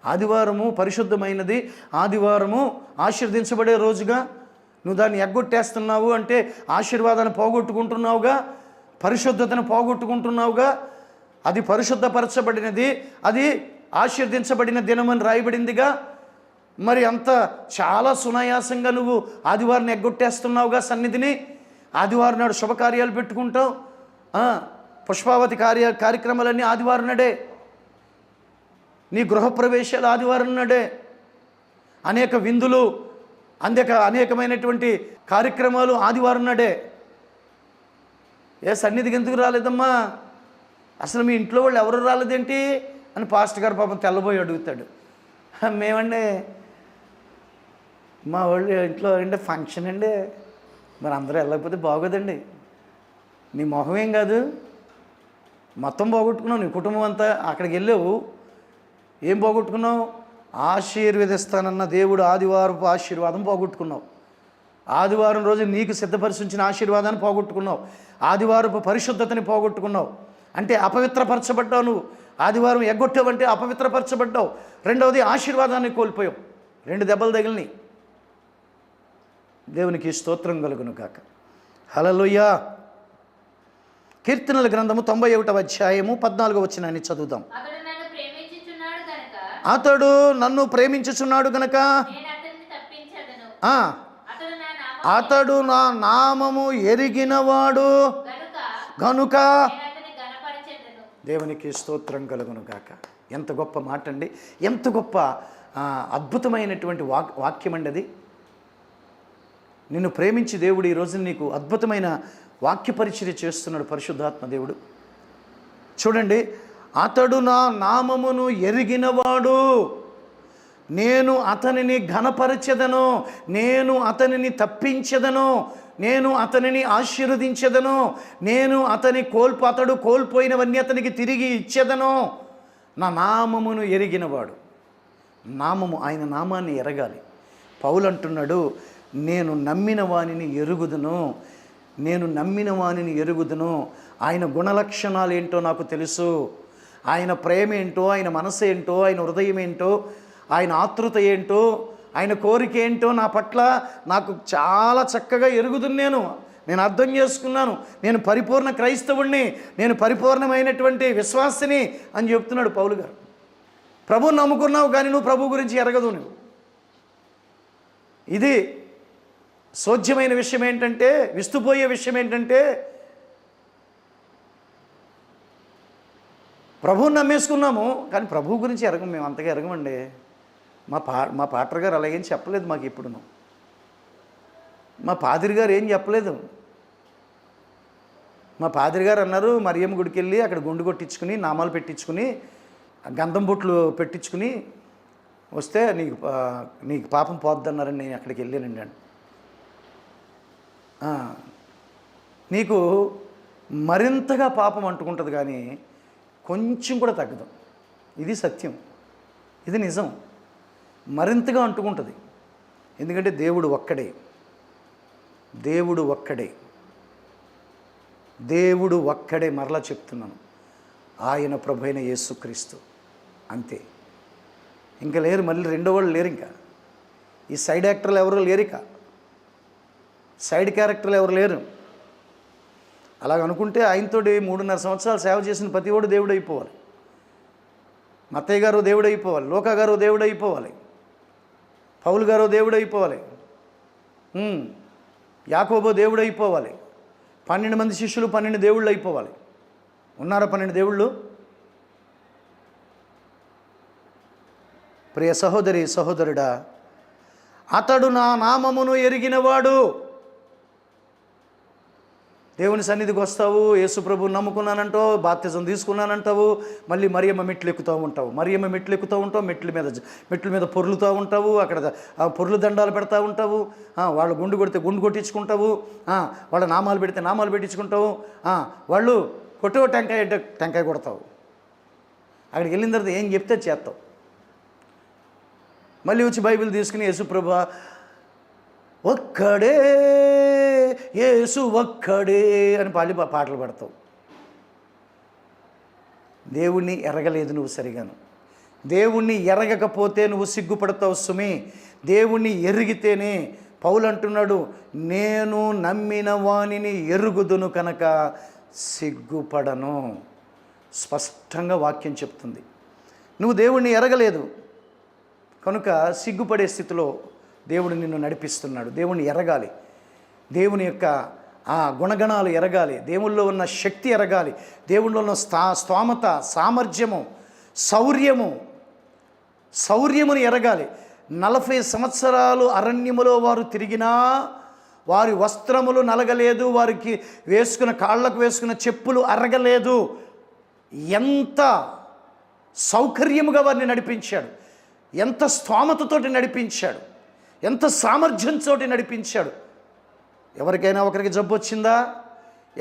ఆదివారము పరిశుద్ధమైనది, ఆదివారము ఆశీర్దించబడే రోజుగా. నువ్వు దాన్ని ఎగ్గొట్టేస్తున్నావు అంటే ఆశీర్వాదాన్ని పోగొట్టుకుంటున్నావుగా, పరిశుద్ధతను పోగొట్టుకుంటున్నావుగా. అది పరిశుద్ధపరచబడినది, అది ఆశీర్దించబడిన దినమని రాయబడిందిగా. మరి అంత చాలా సునాయాసంగా నువ్వు ఆదివారాన్ని ఎగ్గొట్టేస్తున్నావుగా సన్నిధిని. ఆదివారం నాడు శుభకార్యాలు పెట్టుకుంటావు. పుష్పావతి కార్యక్రమాలన్నీ ఆదివారం నాడే. నీ గృహప్రవేశాలు ఆదివారం నాడే. అనేక విందులు, అనేకమైనటువంటి కార్యక్రమాలు ఆదివారం నాడే. సన్నిధికి ఎందుకు రాలేదమ్మా? అసలు మీ ఇంట్లో వాళ్ళు ఎవరు రాలేదేంటి అని పాస్టర్ గారు పాపం తెల్లబోయి అడుగుతాడు. మేమండి మా వాళ్ళు ఇంట్లో అంటే ఫంక్షన్ అండి, మరి అందరూ వెళ్ళకపోతే బాగోదండి. నీ మొహం ఏం కాదు, మొత్తం పోగొట్టుకున్నావు. నీ కుటుంబం అంతా అక్కడికి వెళ్ళావు, ఏం పోగొట్టుకున్నావు? ఆశీర్వదిస్తానన్న దేవుడు ఆదివారపు ఆశీర్వాదం పోగొట్టుకున్నావు. ఆదివారం రోజు నీకు సిద్ధపరిచి ఉంచిన ఆశీర్వాదాన్ని పోగొట్టుకున్నావు. ఆదివారపు పరిశుద్ధతని పోగొట్టుకున్నావు. అంటే అపవిత్రపరచబడ్డావు. నువ్వు ఆదివారం ఎగ్గొట్టావంటే అపవిత్రపరచబడ్డావు. రెండవది ఆశీర్వాదాన్ని కోల్పోయావు. 2 దెబ్బలు తగిలినాయి. దేవునికి స్తోత్రం కలుగును గాక. హల్లెలూయా. కీర్తనల గ్రంథము 91వ అధ్యాయము 14వ వచనాన్ని చదువుదాం. అతడు నన్ను ప్రేమించుచున్నాడు గనక అతడు నా నామము ఎరిగినవాడు గనుక దేవునికి స్తోత్రం కలుగును గాక. ఎంత గొప్ప మాట అండి, ఎంత గొప్ప అద్భుతమైనటువంటి వాక్యం అండి అది. నిన్ను ప్రేమించి దేవుడు ఈరోజు నీకు అద్భుతమైన వాక్య పరిచర్య చేస్తున్నాడు పరిశుద్ధాత్మ దేవుడు. చూడండి, అతడు నా నామమును ఎరిగినవాడు, నేను అతనిని ఘనపరచెదను, నేను అతనిని తప్పించెదను, నేను అతనిని ఆశీర్వదించెదను, నేను అతడు కోల్పోయినవన్నీ అతనికి తిరిగి ఇచ్చెదను. నా నామమును ఎరిగినవాడు. నామము, ఆయన నామాన్ని ఎరగాలి. పౌలు అంటున్నాడు, నేను నమ్మిన వానిని ఎరుగుదును, నేను నమ్మిన వానిని ఎరుగుదును. ఆయన గుణలక్షణాలు ఏంటో నాకు తెలుసు. ఆయన ప్రేమ ఏంటో, ఆయన మనసు ఏంటో, ఆయన హృదయం ఏంటో, ఆయన ఆతృత ఏంటో, ఆయన కోరిక ఏంటో నా పట్ల నాకు చాలా చక్కగా ఎరుగుదును. నేను అర్థం చేసుకున్నాను. నేను పరిపూర్ణ క్రైస్తవుణ్ణి, నేను పరిపూర్ణమైనటువంటి విశ్వాసిని అని చెప్తున్నాడు పౌలు గారు. ప్రభువు నమ్ముకున్నావు కానీ నువ్వు ప్రభు గురించి ఎరగదు. నువ్వు ఇది సోజ్యమైన విషయం ఏంటంటే, విస్తుపోయే విషయం ఏంటంటే, ప్రభువుని నమ్మేసుకున్నాము కానీ ప్రభు గురించి ఎరగం. మేము అంతగా ఎరగమండి. మా పాటర్ గారు అలాగేం చెప్పలేదు మాకు. ఇప్పుడును మా పాదిరి గారు ఏం చెప్పలేదు. మా పాదిరి గారు అన్నారు, మరియమ్మ గుడికి వెళ్ళి అక్కడ గుండు కొట్టించుకుని నామాలు పెట్టించుకుని గంధం బొట్లు పెట్టించుకుని వస్తే నీకు పాపం పోద్దన్నారని నేను అక్కడికి వెళ్ళానండి. నీకు మరింతగా పాపం అంటుకుంటుంది కానీ కొంచెం కూడా తగ్గదు. ఇది సత్యం, ఇది నిజం. మరింతగా అంటుకుంటుంది. ఎందుకంటే దేవుడు ఒక్కడే, దేవుడు ఒక్కడే, దేవుడు ఒక్కడే. మరలా చెప్తున్నాను, ఆయన ప్రభు అయిన యేసుక్రీస్తు. అంతే, ఇంకా లేరు. మళ్ళీ రెండో వాళ్ళు లేరు. ఇంకా ఈ సైడ్ యాక్టర్లు ఎవరు లేరు. ఇక సైడ్ క్యారెక్టర్లు ఎవరు లేరు. అలాగ అనుకుంటే ఆయనతోటి 3.5 సంవత్సరాలు సేవ చేసిన ప్రతి వాడు దేవుడు అయిపోవాలి. మత్తయ్య గారు దేవుడు అయిపోవాలి, లోకా గారు దేవుడు అయిపోవాలి, పౌలు గారు దేవుడు అయిపోవాలి, యాకోబో దేవుడు అయిపోవాలి, 12 మంది శిష్యులు 12 దేవుళ్ళు అయిపోవాలి. ఉన్నారా 12 దేవుళ్ళు? ప్రియ సహోదరి సహోదరుడా, అతడు నా నామమును ఎరిగినవాడు. దేవుని సన్నిధికి వస్తావు, యేసు ప్రభువుని నమ్ముకున్నానంటావు, బాప్తిజం తీసుకున్నానంటావు, మళ్ళీ మరియమ్మ మెట్లు ఎక్కుతూ ఉంటావు. మరియమ్మ మెట్లు ఎక్కుతూ ఉంటావు, మెట్ల మీద పొర్లుతూ ఉంటావు, అక్కడ పొర్లు దండాలు పెడతా ఉంటావు. వాళ్ళు గుండు కొడితే గుండు కొట్టించుకుంటావు, వాళ్ళ నామాలు పెడితే నామాలు పెట్టించుకుంటావు, వాళ్ళు కొట్టే టెంకాయ కొడతావు. అక్కడికి వెళ్ళిన తర్వాత ఏం చెప్తే చేస్తావు. మళ్ళీ వచ్చి బైబిల్ తీసుకుని యేసు ప్రభువా ఒక్కడే, యేసు ఒక్కడే అని పాటలు పాడతావు. దేవుణ్ణి ఎరగలేదు నువ్వు సరిగాను. దేవుణ్ణి ఎరగకపోతే నువ్వు సిగ్గుపడతావు సుమి. దేవుణ్ణి ఎరిగితేనే పౌలు అంటున్నాడు, నేను నమ్మిన వానిని ఎరుగుదును కనుక సిగ్గుపడను. స్పష్టంగా వాక్యం చెప్తుంది. నువ్వు దేవుణ్ణి ఎరగలేదు కనుక సిగ్గుపడే స్థితిలో దేవుడు నిన్ను నడిపిస్తున్నాడు. దేవుణ్ణి ఎరగాలి, దేవుని యొక్క గుణగణాలు ఎరగాలి, దేవుల్లో ఉన్న శక్తి ఎరగాలి, దేవుల్లో ఉన్న స్తోమత, సామర్థ్యము, శౌర్యమును ఎరగాలి. 40 సంవత్సరాలు అరణ్యములో వారు తిరిగినా వారి వస్త్రములు నలగలేదు, వారికి కాళ్ళకు వేసుకున్న చెప్పులు అరగలేదు. ఎంత సౌకర్యముగా వారిని నడిపించాడు, ఎంత స్తోమతతోటి నడిపించాడు, ఎంత సామర్థ్యంతో నడిపించాడు. ఎవరికైనా ఒకరికి జబ్బు వచ్చిందా?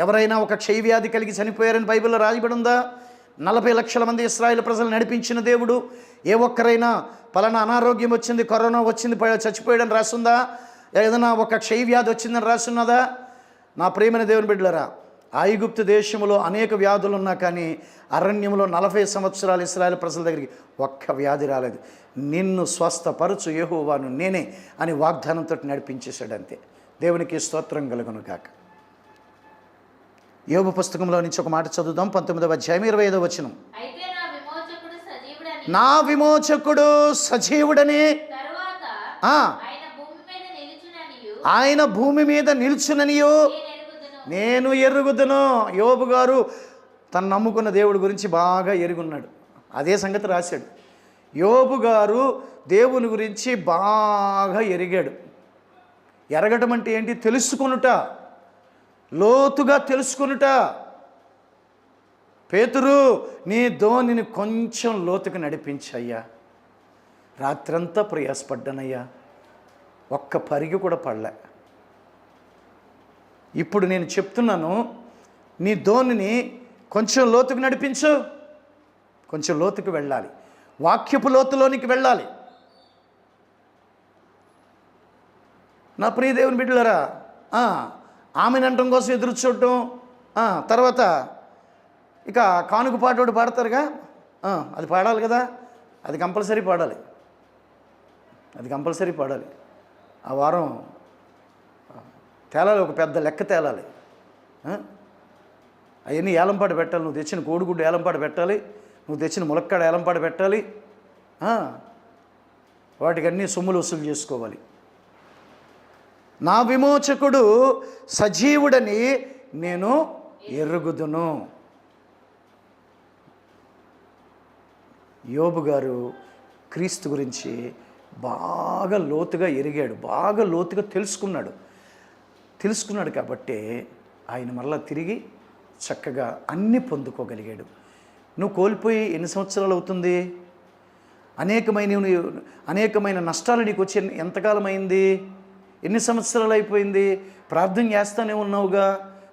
ఎవరైనా ఒక క్షయవ్యాధి కలిగి చనిపోయారని బైబిల్లో రాయబడి ఉందా? 40 లక్షల మంది ఇశ్రాయేలు ప్రజలు నడిపించిన దేవుడు. ఏ ఒక్కరైనా పలానా అనారోగ్యం వచ్చింది, కరోనా వచ్చింది, చచ్చిపోయాడని రాసుందా? ఏదైనా ఒక క్షయ వ్యాధి వచ్చిందని రాసున్నదా? నా ప్రియమైన దేవుని బిడ్డలారా, ఐగుప్తు దేశంలో అనేక వ్యాధులు ఉన్నా కానీ అరణ్యంలో 40 సంవత్సరాలు ఇశ్రాయేలు ప్రజల దగ్గరికి ఒక్క వ్యాధి రాలేదు. నిన్ను స్వస్థపరచు యెహోవాను నేనే అని వాగ్దానంతో నడిపించేశాడు. అంతే. దేవునికి స్తోత్రం కలుగును గాక. యోబు పుస్తకంలో నుంచి ఒక మాట చదువుదాం. 19వ అధ్యాయం 25వ వచనం. నా విమోచకుడు సజీవుడని, ఆయన భూమి మీద నిలుచుననియు నేను ఎరుగుదును. యోబు గారు తను నమ్ముకున్న దేవుడి గురించి బాగా ఎరుగున్నాడు. అదే సంగతి రాశాడు. యోబు గారు దేవుని గురించి బాగా ఎరిగాడు. ఎరగటం అంటే ఏంటి? తెలుసుకొనుట, లోతుగా తెలుసుకొనుట. పేతురు, నీ ధోనిని కొంచెం లోతుగా నడిపించయ్యా. రాత్రంతా ప్రయాసపడ్డానయ్యా, ఒక్క పరిగి కూడా పడలే. ఇప్పుడు నేను చెప్తున్నాను, నీ ధోనిని కొంచెం లోతుకు నడిపించు. కొంచెం లోతుకు వెళ్ళాలి, వాక్యపు లోతులోనికి వెళ్ళాలి. నా ప్రియ దేవుని బిడ్డలారా, ఆమెను అనటం కోసం ఎదురు చూడటం, తర్వాత ఇక కానుక పాట ఒకటి పాడతారుగా, అది పాడాలి కదా, అది కంపల్సరీ పాడాలి, అది కంపల్సరీ పాడాలి. ఆ వారం తేలాలి, ఒక పెద్ద లెక్క తేలాలి. అవన్నీ ఏలంపాట పెట్టాలి. నువ్వు తెచ్చిన కోడిగుడ్డు ఏలంపాట పెట్టాలి, నువ్వు తెచ్చిన ములక్కాడ ఏలంపాట పెట్టాలి, వాటికి అన్నీ సొమ్ములు వసూలు చేసుకోవాలి. నా విమోచకుడు సజీవుడని నేను ఎరుగుదును. యోబు గారు క్రీస్తు గురించి బాగా లోతుగా ఎరిగాడు, బాగా లోతుగా తెలుసుకున్నాడు కాబట్టి ఆయన మరలా తిరిగి చక్కగా అన్నీ పొందుకోగలిగాడు. నువ్వు కోల్పోయి ఎన్ని సంవత్సరాలు అవుతుంది? అనేకమైన నష్టాలు నీకు వచ్చి ఎంతకాలం అయింది? ఎన్ని సంవత్సరాలు అయిపోయింది? ప్రార్థన చేస్తానే ఉన్నావుగా,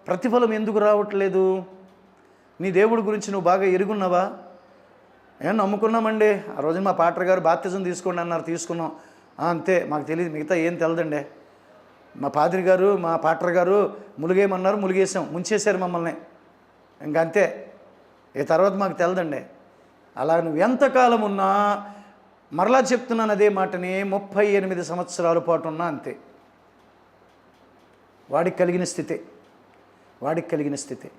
ప్రతిఫలం ఎందుకు రావట్లేదు? నీ దేవుడి గురించి నువ్వు బాగా ఎరుగున్నావా? నమ్ముకున్నామండి, ఆ రోజు మా పాటర్ గారు బాప్తిజం తీసుకోండి అన్నారు, తీసుకున్నాం, అంతే, మాకు తెలియదు, మిగతా ఏం తెలదండి. మా పాదిరి గారు, మా పాటర్ గారు ములిగేయమన్నారు, ములిగేసాం, ముంచేశారు మమ్మల్ని, ఇంకంతే, ఈ తర్వాత మాకు తెలదండి. అలా నువ్వు ఎంతకాలం ఉన్నా, మరలా చెప్తున్నాను అదే మాటని, 38 సంవత్సరాల పాటు ఉన్నా అంతే. వాడికి కలిగిన స్థితి.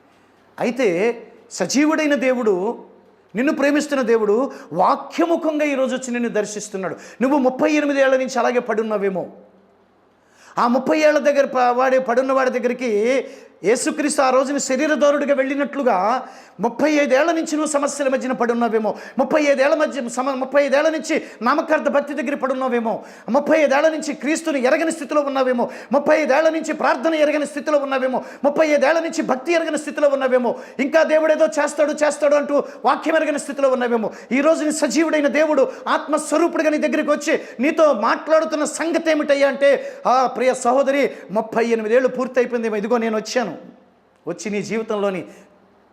అయితే సజీవుడైన దేవుడు, నిన్ను ప్రేమిస్తున్న దేవుడు వాక్యముఖంగా ఈరోజు వచ్చి నిన్ను దర్శిస్తున్నాడు. నువ్వు 38 ఏళ్ల నుంచి అలాగే పడున్నావేమో. ఆ 30 ఏళ్ల దగ్గర పడున్న వాడి దగ్గరికి యేసుక్రీస్తు ఆ రోజున శరీరధారుడిగా వెళ్ళినట్లుగా 35 ఏళ్ల నుంచి నువ్వు సమస్యల మధ్యన పడున్నావేమో. 35 ఏళ్ల నుంచి నామకార్థ భక్తి దగ్గర పడున్నావేమో. 35 ఏళ్ల నుంచి క్రీస్తుని ఎరగని స్థితిలో ఉన్నావేమో. 35 ఏళ్ల నుంచి ప్రార్థన ఎరగని స్థితిలో ఉన్నావేమో. 35 ఏళ్ల నుంచి భక్తి ఎరగని స్థితిలో ఉన్నావేమో. ఇంకా దేవుడేదో చేస్తాడు అంటూ వాక్యం ఎరగని స్థితిలో ఉన్నావేమో. ఈరోజు నీ సజీవుడైన దేవుడు ఆత్మస్వరూపుడుగా నీ దగ్గరికి వచ్చి నీతో మాట్లాడుతున్న సంగతి ఏమిటయ్యా అంటే, ప్రియ సహోదరి, 38 ఏళ్ళు పూర్తి అయిపోయిందేమో, ఇదిగో నేను వచ్చి నీ జీవితంలోని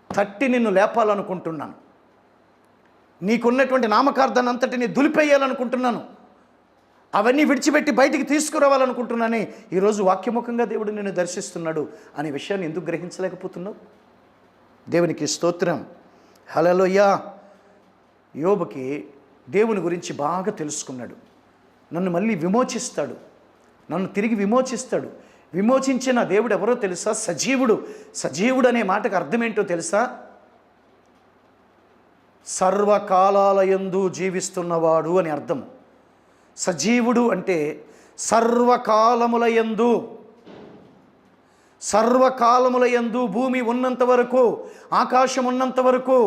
తట్టి నిన్ను లేపాలనుకుంటున్నాను. నీకున్నటువంటి నామకార్థాన్ని అంతటిని దులిపేయాలనుకుంటున్నాను. అవన్నీ విడిచిపెట్టి బయటికి తీసుకురావాలనుకుంటున్నాను. ఈరోజు వాక్యముఖంగా దేవుడు నిన్ను దర్శిస్తున్నాడు అనే విషయాన్ని ఎందుకు గ్రహించలేకపోతున్నావు? దేవునికి స్తోత్రం. హల్లెలూయా. యోబుకి దేవుని గురించి బాగా తెలుసుకున్నాడు. నన్ను మళ్ళీ విమోచిస్తాడు, నన్ను తిరిగి విమోచిస్తాడు. విమోచించిన దేవుడు ఎవరో తెలుసా? సజీవుడు అనే మాటకు అర్థమేంటో తెలుసా? సర్వకాలాలయందు జీవిస్తున్నవాడు అని అర్థం. సజీవుడు అంటే సర్వకాలములయందు, భూమి ఉన్నంత వరకు, ఆకాశం ఉన్నంత వరకు,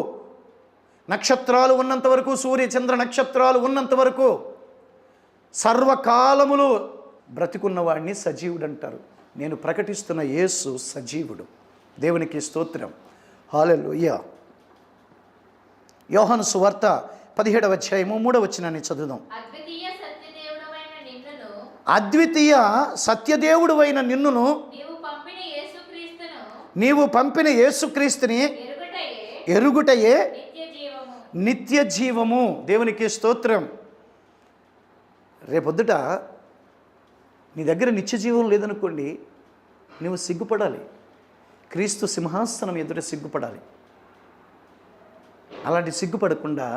నక్షత్రాలు ఉన్నంత వరకు, సూర్య చంద్ర నక్షత్రాలు ఉన్నంత వరకు, సర్వకాలములు బ్రతికున్నవాడిని సజీవుడు అంటారు. నేను ప్రకటిస్తున్న యేసు సజీవుడు. దేవునికి స్తోత్రం. హల్లెలూయా. యోహాను సువార్త 17వ అధ్యాయము 3వ వచనాన్ని చదువుదాం. అద్వితీయ సత్యదేవుడువైన నిన్నును నీవు పంపిన యేసుక్రీస్తుని ఎరుగుటయే నిత్య జీవము. దేవునికి స్తోత్రం. రేపొద్దుట నీ దగ్గర నిత్య జీవం లేదనుకోండి, నువ్వు సిగ్గుపడాలి. క్రీస్తు సింహాసనం ఎదుట సిగ్గుపడాలి. అలాంటి సిగ్గుపడకుండా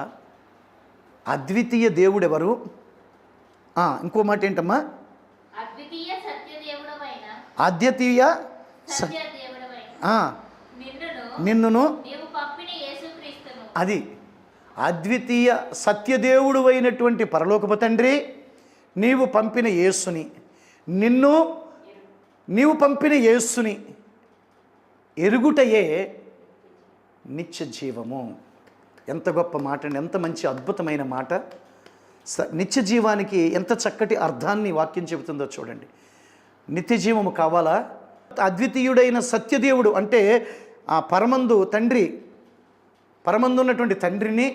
అద్వితీయ దేవుడెవరు? ఇంకో మాట ఏంటమ్మా? అద్వితీయ నిన్నును, అది అద్వితీయ సత్యదేవుడు అయినటువంటి పరలోకపు తండ్రి, నీవు పంపిన యేసుని, నీవు పంపిన యేసుని ఎరుగుటయే నిత్య జీవము. ఎంత గొప్ప మాట అండి, ఎంత మంచి అద్భుతమైన మాట. నిత్య జీవానికి ఎంత చక్కటి అర్థాన్ని వాక్యం చెబుతుందో చూడండి. నిత్య జీవము కావాలా? అద్వితీయుడైన సత్యదేవుడు అంటే ఆ పరమందు తండ్రి, పరమందు ఉన్నటువంటి తండ్రిని,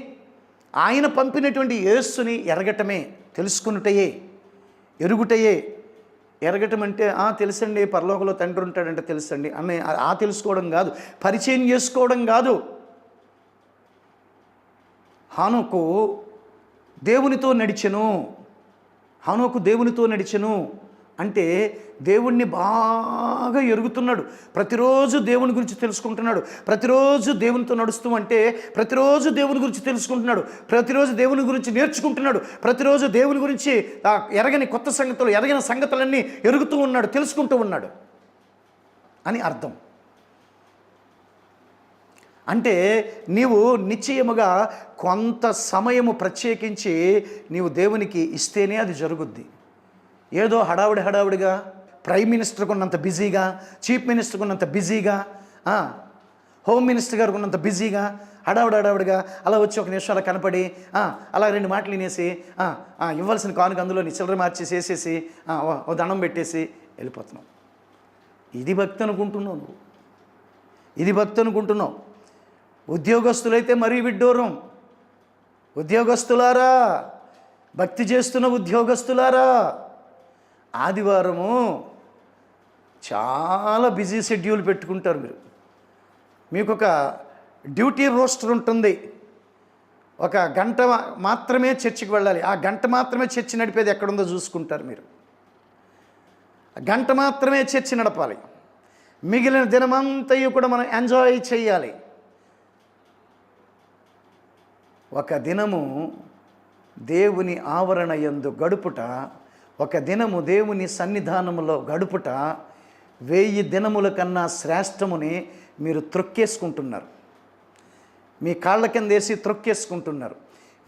ఆయన పంపినటువంటి యేసుని ఎరగటమే, తెలుసుకున్నటయే, ఎరుగుటయే. ఎరగటం అంటే తెలుసండి పరలోకంలో తండ్రి ఉంటాడంటే తెలుసండి అనే తెలుసుకోవడం కాదు, పరిచయం చేసుకోవడం కాదు. హానోకు దేవునితో నడిచెను అంటే దేవుణ్ణి బాగా ఎరుగుతున్నాడు. ప్రతిరోజు దేవుని గురించి తెలుసుకుంటున్నాడు. ప్రతిరోజు దేవునితో నడుస్తూ అంటే ప్రతిరోజు దేవుని గురించి తెలుసుకుంటున్నాడు. ప్రతిరోజు దేవుని గురించి నేర్చుకుంటున్నాడు. ప్రతిరోజు దేవుని గురించి ఎరగని కొత్త సంగతులు, ఎరగిన సంగతులన్నీ ఎరుగుతూ ఉన్నాడు, తెలుసుకుంటూ ఉన్నాడు అని అర్థం. అంటే నీవు నిశ్చయముగా కొంత సమయము ప్రత్యేకించి నీవు దేవునికి ఇస్తేనే అది జరుగుద్ది. ఏదో హడావుడిగా ప్రైమ్ మినిస్టర్కి ఉన్నంత బిజీగా, చీఫ్ మినిస్టర్కి ఉన్నంత బిజీగా, హోమ్ మినిస్టర్ గారికి ఉన్నంత బిజీగా హడావుడిగా అలా వచ్చి ఒక నిమిషం అలా కనపడి అలా 2 మాటలు వినేసి ఇవ్వాల్సిన కానుక అందులో చిల్లర మార్చేసి వేసేసి ఓ దండం పెట్టేసి వెళ్ళిపోతున్నావు. ఇది భక్తి అనుకుంటున్నావు నువ్వు, ఇది భక్తి అనుకుంటున్నావు. ఉద్యోగస్తులైతే మరీ విడ్డూరం. ఉద్యోగస్తులారా, భక్తి చేస్తున్న ఉద్యోగస్తులారా, ఆదివారము చాలా బిజీ షెడ్యూల్ పెట్టుకుంటారు మీరు. మీకు ఒక డ్యూటీ రోస్టర్ ఉంటుంది. 1 గంట మాత్రమే చర్చికి వెళ్ళాలి. ఆ గంట మాత్రమే చర్చి నడిపేది ఎక్కడుందో చూసుకుంటారు మీరు. గంట మాత్రమే చర్చి నడపాలి. మిగిలిన దినమంతయు కూడా మనం ఎంజాయ్ చేయాలి. ఒక దినము దేవుని ఆవరణ యందు గడుపుట, ఒక దినము దేవుని సన్నిధానములో గడుపుట 1000 దినముల కన్నా శ్రేష్టముని మీరు త్రొక్కేసుకుంటున్నారు. మీ కాళ్ళ కిందేసి త్రొక్కేసుకుంటున్నారు.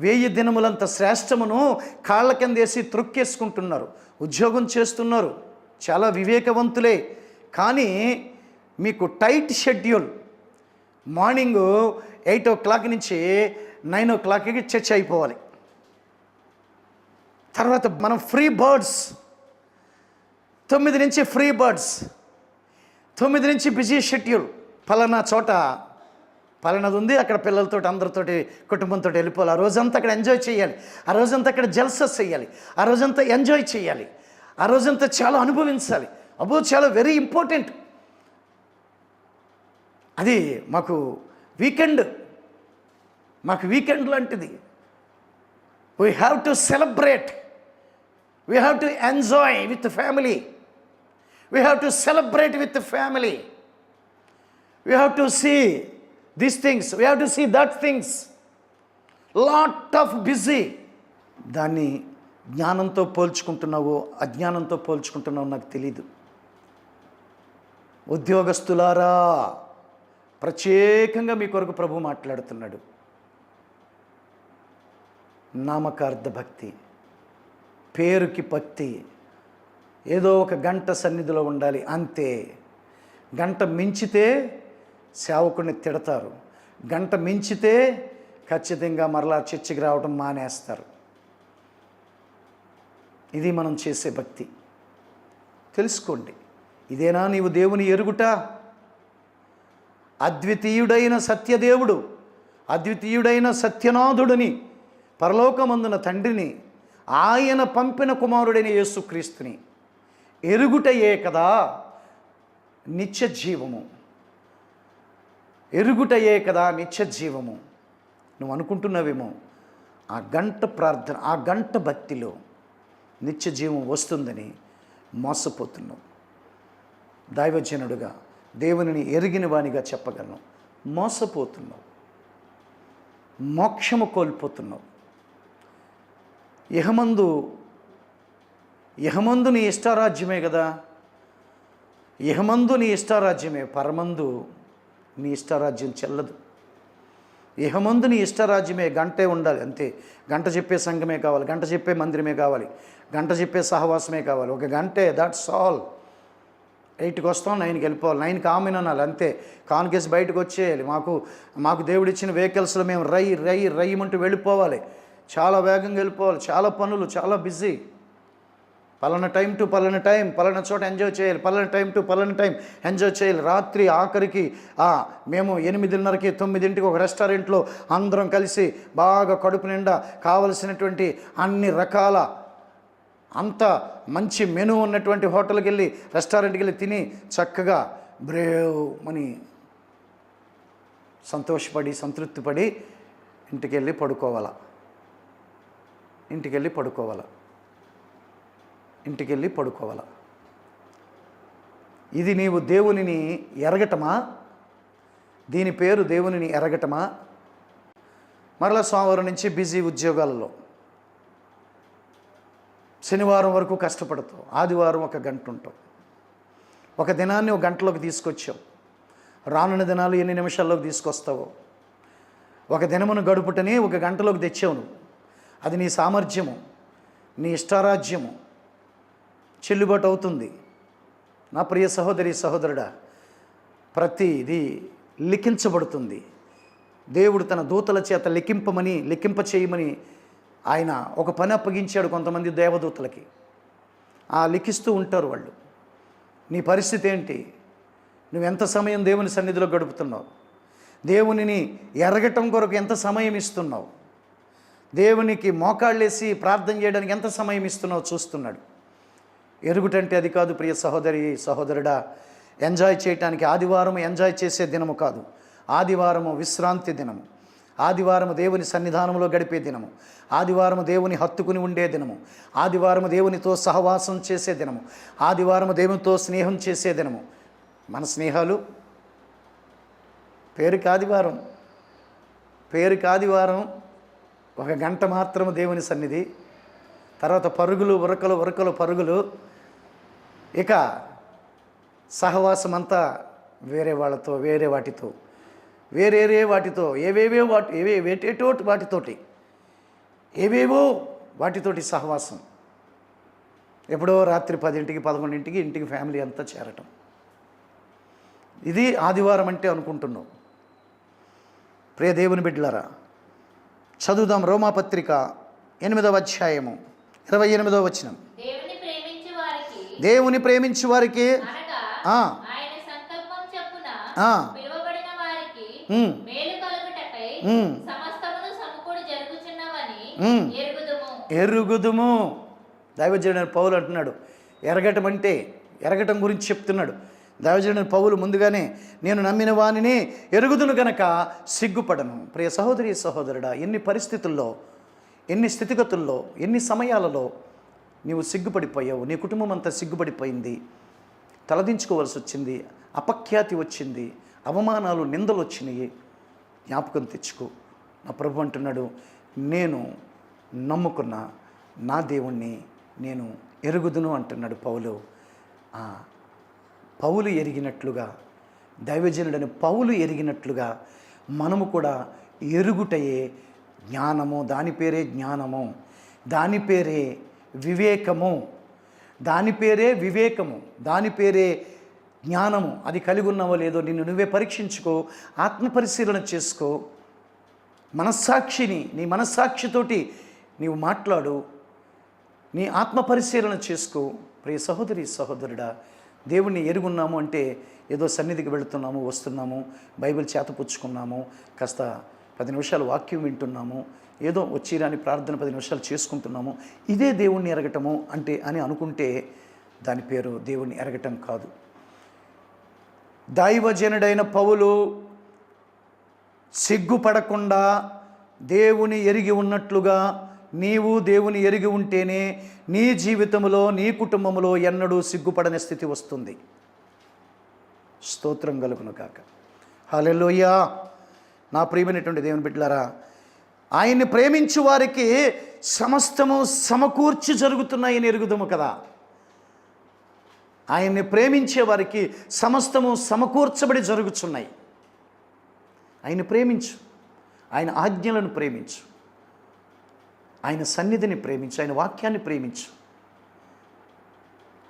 1000 దినములంత శ్రేష్టమును కాళ్ళ కిందేసి త్రొక్కేసుకుంటున్నారు. ఉద్యోగం చేస్తున్నారు, చాలా వివేకవంతులే, కానీ మీకు టైట్ షెడ్యూల్. మార్నింగు 8 o'clock నుంచి 9 o'clockకి చర్చ్ అయిపోవాలి. తర్వాత మనం ఫ్రీ బర్డ్స్, 9 నుంచి ఫ్రీ బర్డ్స్, 9 నుంచి బిజీ షెడ్యూల్. పలానా చోట పలానాది ఉంది, అక్కడ పిల్లలతో అందరితోటి కుటుంబంతో వెళ్ళిపోవాలి. ఆ రోజంతా అక్కడ ఎంజాయ్ చేయాలి. ఆ రోజంతా అక్కడ జల్సస్ చేయాలి. ఆ రోజంతా ఎంజాయ్ చేయాలి. ఆ రోజంతా చాలా అనుభవించాలి. చాలా వెరీ ఇంపార్టెంట్. అది మాకు వీకెండ్ లాంటిది. We have to celebrate, we have to enjoy with family, we have to celebrate with family, we have to see these things, we have to see that things. Lot of busy. దాన్ని జ్ఞానంతో పోల్చుకుంటున్నావో అజ్ఞానంతో పోల్చుకుంటున్నావో నాకు తెలీదు. ఉద్యోగస్తులారా, ప్రత్యేకంగా మీ కొరకు ప్రభు మాట్లాడుతున్నాడు. నామకార్థ భక్తి, పేరుకి భక్తి, ఏదో 1 గంట సన్నిధిలో ఉండాలి అంతే. గంట మించితే సేవకుడిని తిడతారు. గంట మించితే ఖచ్చితంగా మరలా చర్చికి రావడం మానేస్తారు. ఇది మనం చేసే భక్తి. తెలుసుకోండి, ఇదేనా నీవు దేవుని ఎరుగుట? అద్వితీయుడైన సత్యదేవుడు, అద్వితీయుడైన సత్యనాథుడిని, పరలోకమందున తండ్రిని, ఆయన పంపిన కుమారుడైన యేసుక్రీస్తుని ఎరుగుటయే కదా నిత్య జీవము. ఎరుగుటయే కదా నిత్య జీవము. నువ్వు అనుకుంటున్నావేమో ఆ గంట ప్రార్థన, ఆ గంట భక్తిలో నిత్య జీవం వస్తుందని మోసపోతున్నావు. దైవజనుడుగా దేవునిని ఎరిగిన వానిగా చెప్పగలను, మోసపోతున్నావు, మోక్షము కోల్పోతున్నావు. ఇహమందు నీ ఇష్టారాజ్యమే కదా, ఇహమందు నీ ఇష్టారాజ్యమే, పరమందు నీ ఇష్టారాజ్యం చెల్లదు. ఇహమందు నీ ఇష్టారాజ్యమే, గంటే ఉండాలి అంతే. గంట చెప్పే సంఘమే కావాలి, గంట చెప్పే మందిరమే కావాలి, గంట చెప్పే సహవాసమే కావాలి. ఒక గంటే, దట్స్ ఆల్. 8కి వస్తాం, 9కి వెళ్ళిపోవాలి, 9కి ఆమెను అనాలి అంతే. కాన్కేసి బయటకు వచ్చేయాలి. మాకు దేవుడిచ్చిన వెహికల్స్లో మేము రయ్యమంటూ వెళ్ళిపోవాలి. చాలా వేగంగా వెళ్ళిపోవాలి, చాలా పనులు, చాలా బిజీ. పలానా టైం టు పలానా టైం, పలానా చోట ఎంజాయ్ చేయాలి, పలానా టైం టు పలానా టైం ఎంజాయ్ చేయాలి. రాత్రి ఆఖరికి మేము 8:30కి 9ంటికి ఒక రెస్టారెంట్లో అందరం కలిసి బాగా కడుపు నిండా కావలసినటువంటి అన్ని రకాల అంత మంచి మెనూ ఉన్నటువంటి హోటల్కి వెళ్ళి, రెస్టారెంట్కి వెళ్ళి తిని చక్కగా బ్రేవ్ అని సంతోషపడి సంతృప్తిపడి ఇంటికి పడుకోవాలా. ఇది నీవు దేవునిని ఎరగటమా? దీని పేరు దేవునిని ఎరగటమా? మరలా సోమవారం నుంచి బిజీ ఉద్యోగాలలో, శనివారం వరకు కష్టపడతావు, ఆదివారం 1 గంట ఉంటావు. ఒక దినాన్ని 1 గంటలోకి తీసుకొచ్చావు, రానున్న దినాలు ఎన్ని నిమిషాల్లోకి తీసుకొస్తావో. ఒక దినమును గడుపుటని 1 గంటలోకి తెచ్చావు నువ్వు. అది నీ సామర్థ్యము, నీ ఇష్టారాజ్యము చెల్లుబాటు అవుతుంది. నా ప్రియ సహోదరి సహోదరుడా, ప్రతిది లిఖించబడుతుంది. దేవుడు తన దూతల చేత లెక్కింప చేయమని ఆయన ఒక పని అప్పగించాడు కొంతమంది దేవదూతలకి. లిఖిస్తూ ఉంటారు వాళ్ళు. నీ పరిస్థితి ఏంటి? నువ్వెంత సమయం దేవుని సన్నిధిలో గడుపుతున్నావు? దేవునిని ఎరగటం కొరకు ఎంత సమయం ఇస్తున్నావు? దేవునికి మోకాళ్ళేసి ప్రార్థన చేయడానికి ఎంత సమయం ఇస్తున్నావు చూస్తున్నాడు. ఎరుగుటంటే అది కాదు ప్రియ సహోదరి సహోదరుడా. ఎంజాయ్ చేయటానికి ఆదివారం ఎంజాయ్ చేసే దినము కాదు. ఆదివారము విశ్రాంతి దినము, ఆదివారము దేవుని సన్నిధానంలో గడిపే దినము, ఆదివారము దేవుని హత్తుకుని ఉండే దినము, ఆదివారము దేవునితో సహవాసం చేసే దినము, ఆదివారము దేవునితో స్నేహం చేసే దినము. మన స్నేహాలు పేరుకి ఆదివారం 1 గంట మాత్రము దేవుని సన్నిధి, తర్వాత ఉరకలు పరుగులు, ఇక సహవాసం అంతా వేరే వాళ్ళతో, వేరే వాటితో వాటితోటి సహవాసం. ఎప్పుడో రాత్రి 10ంటికి 11ంటికి ఇంటికి ఫ్యామిలీ అంతా చేరటం. ఇది ఆదివారం అంటే అనుకుంటున్నావు. ప్రియ దేవుని బిడ్డలారా, చదువుదాం. రోమాపత్రిక 8వ అధ్యాయము 28వ వచనం. దేవుని ప్రేమించు వారికి ఎరుగుదుము. దైవజనుడైన పౌలు అంటున్నాడు, ఎరగటం గురించి చెప్తున్నాడు. దైవజనుడైన పౌలు ముందుగానే నేను నమ్మిన వానిని ఎరుగుదును గనక సిగ్గుపడను. ప్రియ సహోదరి సహోదరుడా, ఎన్ని పరిస్థితుల్లో, ఎన్ని స్థితిగతుల్లో, ఎన్ని సమయాలలో నీవు సిగ్గుపడిపోయావు. నీ కుటుంబం అంతా సిగ్గుపడిపోయింది, తలదించుకోవాల్సి వచ్చింది, అపఖ్యాతి వచ్చింది, అవమానాలు నిందలు వచ్చినాయి. జ్ఞాపకం తెచ్చుకో. నా ప్రభు అంటున్నాడు, నేను నమ్ముకున్న నా దేవుణ్ణి నేను ఎరుగుదును అంటున్నాడు పౌలు. పౌలు ఎరిగినట్లుగా, దైవజనుడని పౌలు ఎరిగినట్లుగా మనము కూడా ఎరుగుటయే జ్ఞానము. దాని పేరే జ్ఞానము, దాని పేరే వివేకము, దాని పేరే జ్ఞానము. అది కలిగి ఉన్నావో లేదో నిన్ను నువ్వే పరీక్షించుకో, ఆత్మపరిశీలన చేసుకో. నీ మనస్సాక్షితోటి నీవు మాట్లాడు, నీ ఆత్మపరిశీలన చేసుకో. ప్రియ సహోదరి సహోదరుడా, దేవుణ్ణి ఎరుగున్నాము అంటే ఏదో సన్నిధికి వెళుతున్నాము, వస్తున్నాము, బైబిల్ చేతపుచ్చుకున్నాము, కాస్త 10 నిమిషాలు వాక్యం వింటున్నాము, ఏదో వచ్చిరాని ప్రార్థన 10 నిమిషాలు చేసుకుంటున్నాము, ఇదే దేవుణ్ణి ఎరగటము అని అనుకుంటే దాని పేరు దేవుణ్ణి ఎరగటం కాదు. దైవజనుడైన పౌలు సిగ్గుపడకుండా దేవుని ఎరిగి ఉన్నట్లుగా నీవు దేవుని ఎరిగి ఉంటేనే నీ జీవితంలో నీ కుటుంబంలో ఎన్నడూ సిగ్గుపడని స్థితి వస్తుంది. స్తోత్రం కలుగును కాక. హల్లెలూయా. నా ప్రియమైనటువంటి దేవుని బిడ్డలారా, ఆయన్ని ప్రేమించు వారికి సమస్తము సమకూర్చి జరుగుతున్నాయని ఎరుగుదము కదా. ఆయన్ని ప్రేమించే వారికి సమస్తము సమకూర్చబడి జరుగుతున్నాయి. ఆయన్ని ప్రేమించు, ఆయన ఆజ్ఞలను ప్రేమించు, ఆయన సన్నిధిని ప్రేమించు, ఆయన వాక్యాన్ని ప్రేమించు,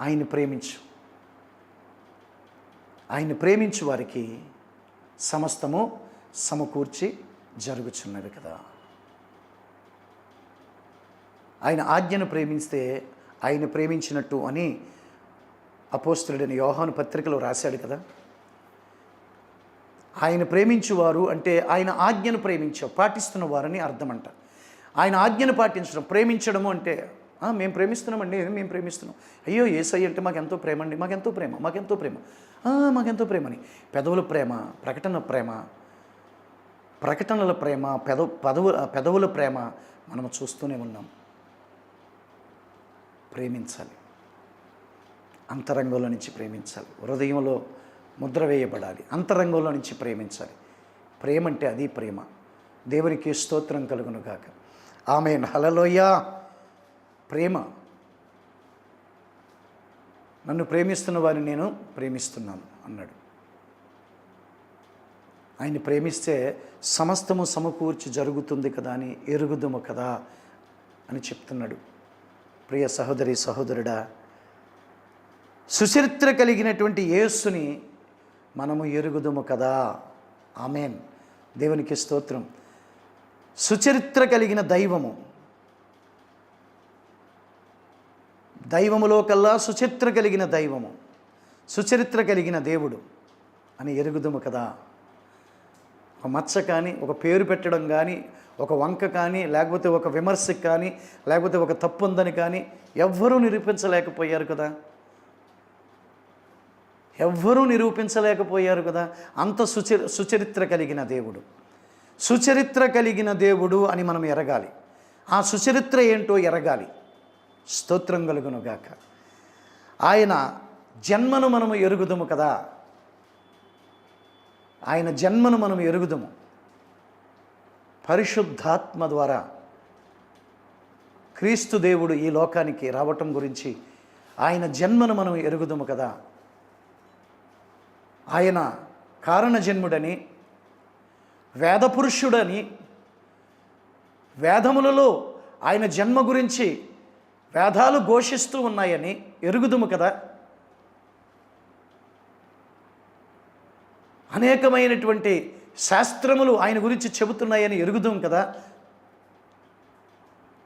ఆయన్ని ప్రేమించు. ఆయన్ని ప్రేమించు వారికి సమస్తము సమకూర్చి జరుగుచున్నవి కదా. ఆయన ఆజ్ఞను ప్రేమిస్తే ఆయన ప్రేమించినట్టు అని అపోస్తలుడైన యోహాను పత్రికలో రాశాడు కదా. ఆయన ప్రేమించువారు అంటే ఆయన ఆజ్ఞను పాటిస్తున్న వారని అర్థమంట. ఆయన ఆజ్ఞను పాటించడం, ప్రేమించడము అంటే మేము ప్రేమిస్తున్నామండి, మేము ప్రేమిస్తున్నాం, అయ్యో యేసయ్య అంటే మాకెంతో ప్రేమ అండి, మాకెంతో ప్రేమ మాకెంతో ప్రేమని పెదవుల ప్రేమ, ప్రకటనల ప్రేమ, పెదవుల ప్రేమ మనము చూస్తూనే ఉన్నాం. ప్రేమించాలి, అంతరంగంలో నుంచి ప్రేమించాలి, హృదయంలో ముద్ర వేయబడాలి, అంతరంగంలో నుంచి ప్రేమించాలి. ప్రేమ అంటే అది ప్రేమ. దేవునికి స్తోత్రం కలుగును గాక. ఆమేన్. హల్లెలూయా. ప్రేమ. నన్ను ప్రేమిస్తున్న వారిని నేను ప్రేమిస్తున్నాను అన్నాడు. ఆయన్ని ప్రేమిస్తే సమస్తము సమకూర్చి జరుగుతుంది కదా అని ఎరుగుదుము కదా అని చెప్తున్నాడు. ప్రియ సహోదరి సహోదరుడా, సుచరిత్ర కలిగినటువంటి యేసుని మనము ఎరుగుదుము కదా. ఆమేన్. దేవునికి స్తోత్రం. సుచరిత్ర కలిగిన దైవములో కల్లా సుచరిత్ర కలిగిన దైవము, సుచరిత్ర కలిగిన దేవుడు అని ఎరుగుదుము కదా. ఒక మచ్చ కానీ, ఒక పేరు పెట్టడం కానీ, ఒక వంక కానీ, లేకపోతే ఒక విమర్శకు కానీ, లేకపోతే ఒక తప్పు ఉందని కానీ ఎవ్వరూ నిరూపించలేకపోయారు కదా. అంత సుచరిత్ర కలిగిన దేవుడు, సుచరిత్ర కలిగిన దేవుడు అని మనం ఎరగాలి. ఆ సుచరిత్ర ఏంటో ఎరగాలి. స్తోత్రం కలుగును గాక. ఆయన జన్మను మనము ఎరుగుదము కదా. ఆయన జన్మను మనం ఎరుగుదము. పరిశుద్ధాత్మ ద్వారా క్రీస్తు దేవుడు ఈ లోకానికి రావటం గురించి ఆయన జన్మను మనం ఎరుగుదము కదా. ఆయన కారణజన్ముడని, వేదపురుషుడని, వేదములలో ఆయన జన్మ గురించి వేదాలు ఘోషిస్తూ ఉన్నాయని ఎరుగుదుము కదా. అనేకమైనటువంటి శాస్త్రములు ఆయన గురించి చెబుతున్నాయని ఎరుగుదాం కదా.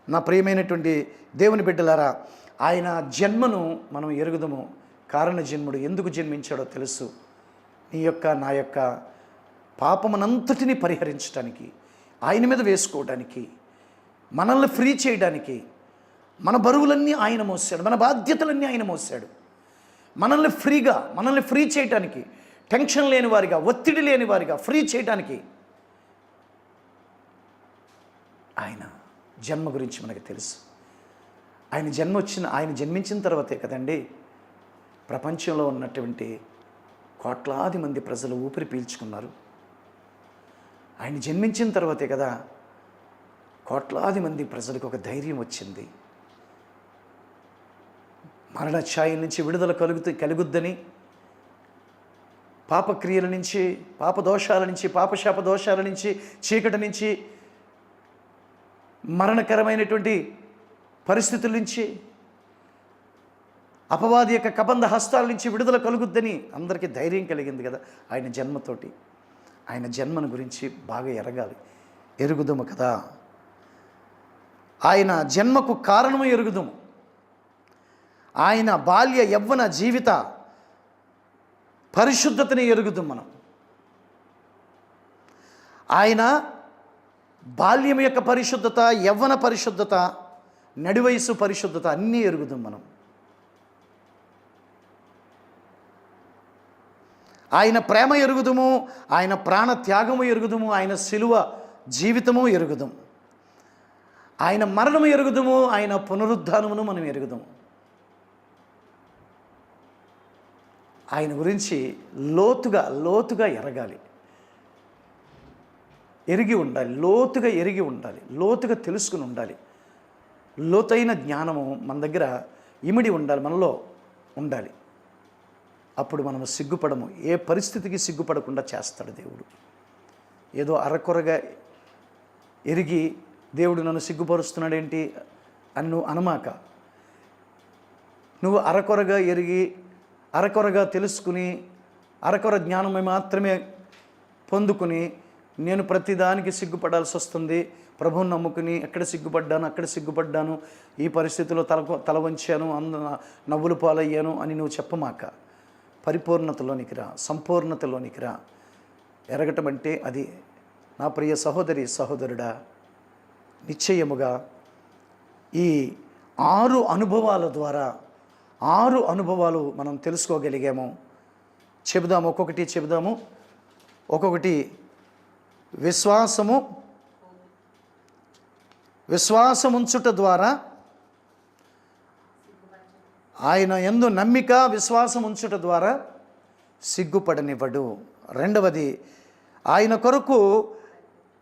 నా ప్రియమైనటువంటి దేవుని బిడ్డలారా, ఆయన జన్మను మనం ఎరుగుదము. కారణ జన్ముడు ఎందుకు జన్మించాడో తెలుసు. నీ యొక్క నా యొక్క పాపమునంతటిని పరిహరించడానికి, ఆయన మీద వేసుకోవడానికి, మనల్ని ఫ్రీ చేయడానికి, మన బరువులన్నీ ఆయన మోసాడు, మన బాధ్యతలన్నీ ఆయన మోసాడు. మనల్ని ఫ్రీ చేయడానికి, టెన్షన్ లేని వారిగా, ఒత్తిడి లేని వారిగా ఫ్రీ చేయడానికి ఆయన జన్మ గురించి మనకు తెలుసు. ఆయన జన్మించిన తర్వాతే కదండి ప్రపంచంలో ఉన్నటువంటి కోట్లాది మంది ప్రజలు ఊపిరి పీల్చుకున్నారు. ఆయన జన్మించిన తర్వాతే కదా కోట్లాది మంది ప్రజలకు ఒక ధైర్యం వచ్చింది. మరణ ఛాయ నుంచి విడుదల కలుగుద్దని, పాపక్రియల నుంచి, పాపదోషాల నుంచి, పాపశాప దోషాల నుంచి, చీకటి నుంచి, మరణకరమైనటువంటి పరిస్థితుల నుంచి, అపవాది యొక్క కబంధ హస్తాల నుంచి విడుదల కలుగుద్దని అందరికీ ధైర్యం కలిగింది కదా ఆయన జన్మతోటి. ఆయన జన్మను గురించి బాగా ఎరుగుదము కదా. ఆయన జన్మకు కారణము ఎరుగుదము. ఆయన బాల్య యవ్వన జీవిత పరిశుద్ధతని ఎరుగుదాం మనం. ఆయన బాల్యం యొక్క పరిశుద్ధత, యవ్వన పరిశుద్ధత, నడివయసు పరిశుద్ధత అన్నీ ఎరుగుదాం మనం. ఆయన ప్రేమ ఎరుగుదుము, ఆయన ప్రాణ త్యాగము ఎరుగుదుము, ఆయన శిలువ జీవితము ఎరుగుదాం, ఆయన మరణము ఎరుగుదము, ఆయన పునరుద్ధానమును మనం ఎరుగుదాము. ఆయన గురించి లోతుగా ఎరగాలి, ఎరిగి ఉండాలి, లోతుగా ఎరిగి ఉండాలి, లోతుగా తెలుసుకుని ఉండాలి. లోతైన జ్ఞానము మన దగ్గర ఇమిడి ఉండాలి, మనలో ఉండాలి. అప్పుడు మనము సిగ్గుపడము, ఏ పరిస్థితికి సిగ్గుపడకుండా చేస్తాడు దేవుడు. ఏదో అరకొరగా ఎరిగి దేవుడు నన్ను సిగ్గుపరుస్తున్నాడేంటి అని నువ్వు అనమాక. నువ్వు అరకొరగా ఎరిగి, అరకొరగా తెలుసుకుని, అరకొర జ్ఞానమే మాత్రమే పొందుకుని నేను ప్రతిదానికి సిగ్గుపడాల్సి వస్తుంది, ప్రభువుని నమ్ముకుని ఎక్కడ సిగ్గుపడ్డాను, ఈ పరిస్థితిలో తల వంచాను, నవ్వులు పాలయ్యాను అని నువ్వు చెప్పమాక. పరిపూర్ణతలోనికి రా, సంపూర్ణతలోనికి రా. ఎరగటం అంటే అది. నా ప్రియ సహోదరి సహోదరుడా, నిశ్చయముగా ఈ 6 అనుభవాల ద్వారా 6 అనుభవాలు మనం తెలుసుకోగలిగాము. చెబుదాము, ఒక్కొక్కటి చెబుదాము. ఒక్కొక్కటి విశ్వాసముంచుట ద్వారా, ఆయన యందు నమ్మిక విశ్వాసముంచుట ద్వారా సిగ్గుపడనివ్వడు. రెండవది, ఆయన కొరకు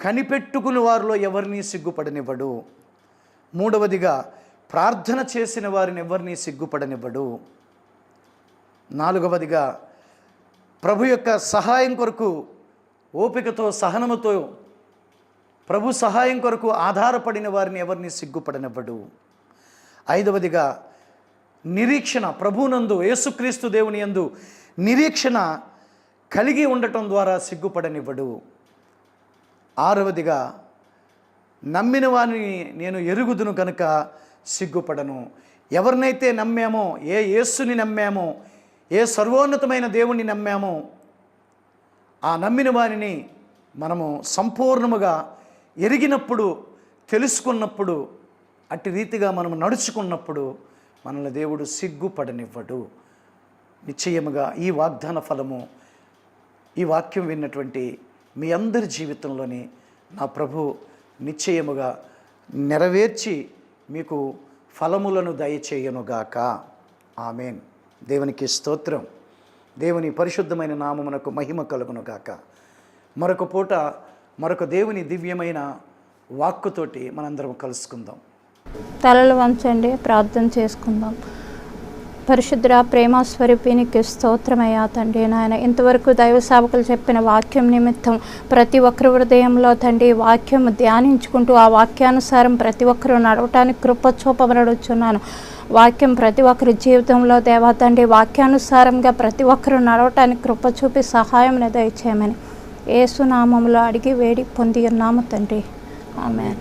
కనిపెట్టుకుని వారిలో ఎవరిని సిగ్గుపడనివ్వడు. మూడవదిగా, ప్రార్థన చేసిన వారిని ఎవరిని సిగ్గుపడనివ్వడు. నాలుగవదిగా, ప్రభు యొక్క సహాయం కొరకు ఓపికతో సహనముతో ప్రభు సహాయం కొరకు ఆధారపడిన వారిని ఎవరిని సిగ్గుపడనివ్వడు. ఐదవదిగా, నిరీక్షణ, ప్రభునందు యేసుక్రీస్తు దేవుని యందు నిరీక్షణ కలిగి ఉండటం ద్వారా సిగ్గుపడనివ్వడు. ఆరవదిగా, నమ్మిన వారిని నేను ఎరుగుదును కనుక సిగ్గుపడను. ఎవరినైతే నమ్మామో, ఏ యేసుని నమ్మామో, ఏ సర్వోన్నతమైన దేవుణ్ణి నమ్మామో, ఆ నమ్మిన వారిని మనము సంపూర్ణముగా ఎరిగినప్పుడు, తెలుసుకున్నప్పుడు, అట్టి రీతిగా మనము నడుచుకున్నప్పుడు మనల్ని దేవుడు సిగ్గుపడనివ్వడు. నిశ్చయముగా ఈ వాగ్దాన ఫలము, ఈ వాక్యం విన్నటువంటి మీ అందరి జీవితంలోని నా ప్రభు నిశ్చయముగా నెరవేర్చి మీకు ఫలములను దయచేయనుగాక. ఆమేన్. దేవునికి స్తోత్రం. దేవుని పరిశుద్ధమైన నామమునకు మహిమ కలుగునుగాక. మరొక పూట మరొక దేవుని దివ్యమైన వాక్కుతోటి మనందరం కలుసుకుందాం. తలలు వంచండి, ప్రార్థన చేసుకుందాం. పరిశుద్ధ ప్రేమ స్వరూపినికి స్తోత్రమయ్యా తండ్రి. నాయన, ఇంతవరకు దైవ సేవకులు చెప్పిన వాక్యం నిమిత్తం ప్రతి ఒక్కరి హృదయంలో తండ్రి వాక్యం ధ్యానించుకుంటూ ఆ వాక్యానుసారం ప్రతి ఒక్కరూ నడవటానికి కృప చూపమని అడుగుచున్నాను. వాక్యం ప్రతి ఒక్కరి జీవితంలో దేవా తండ్రి వాక్యానుసారంగా ప్రతి ఒక్కరూ నడవటానికి కృప చూపి సహాయం దయచేయమని యేసు నామములో అడిగి వేడి పొంది ఉన్నాము తండ్రి. ఆమేన్.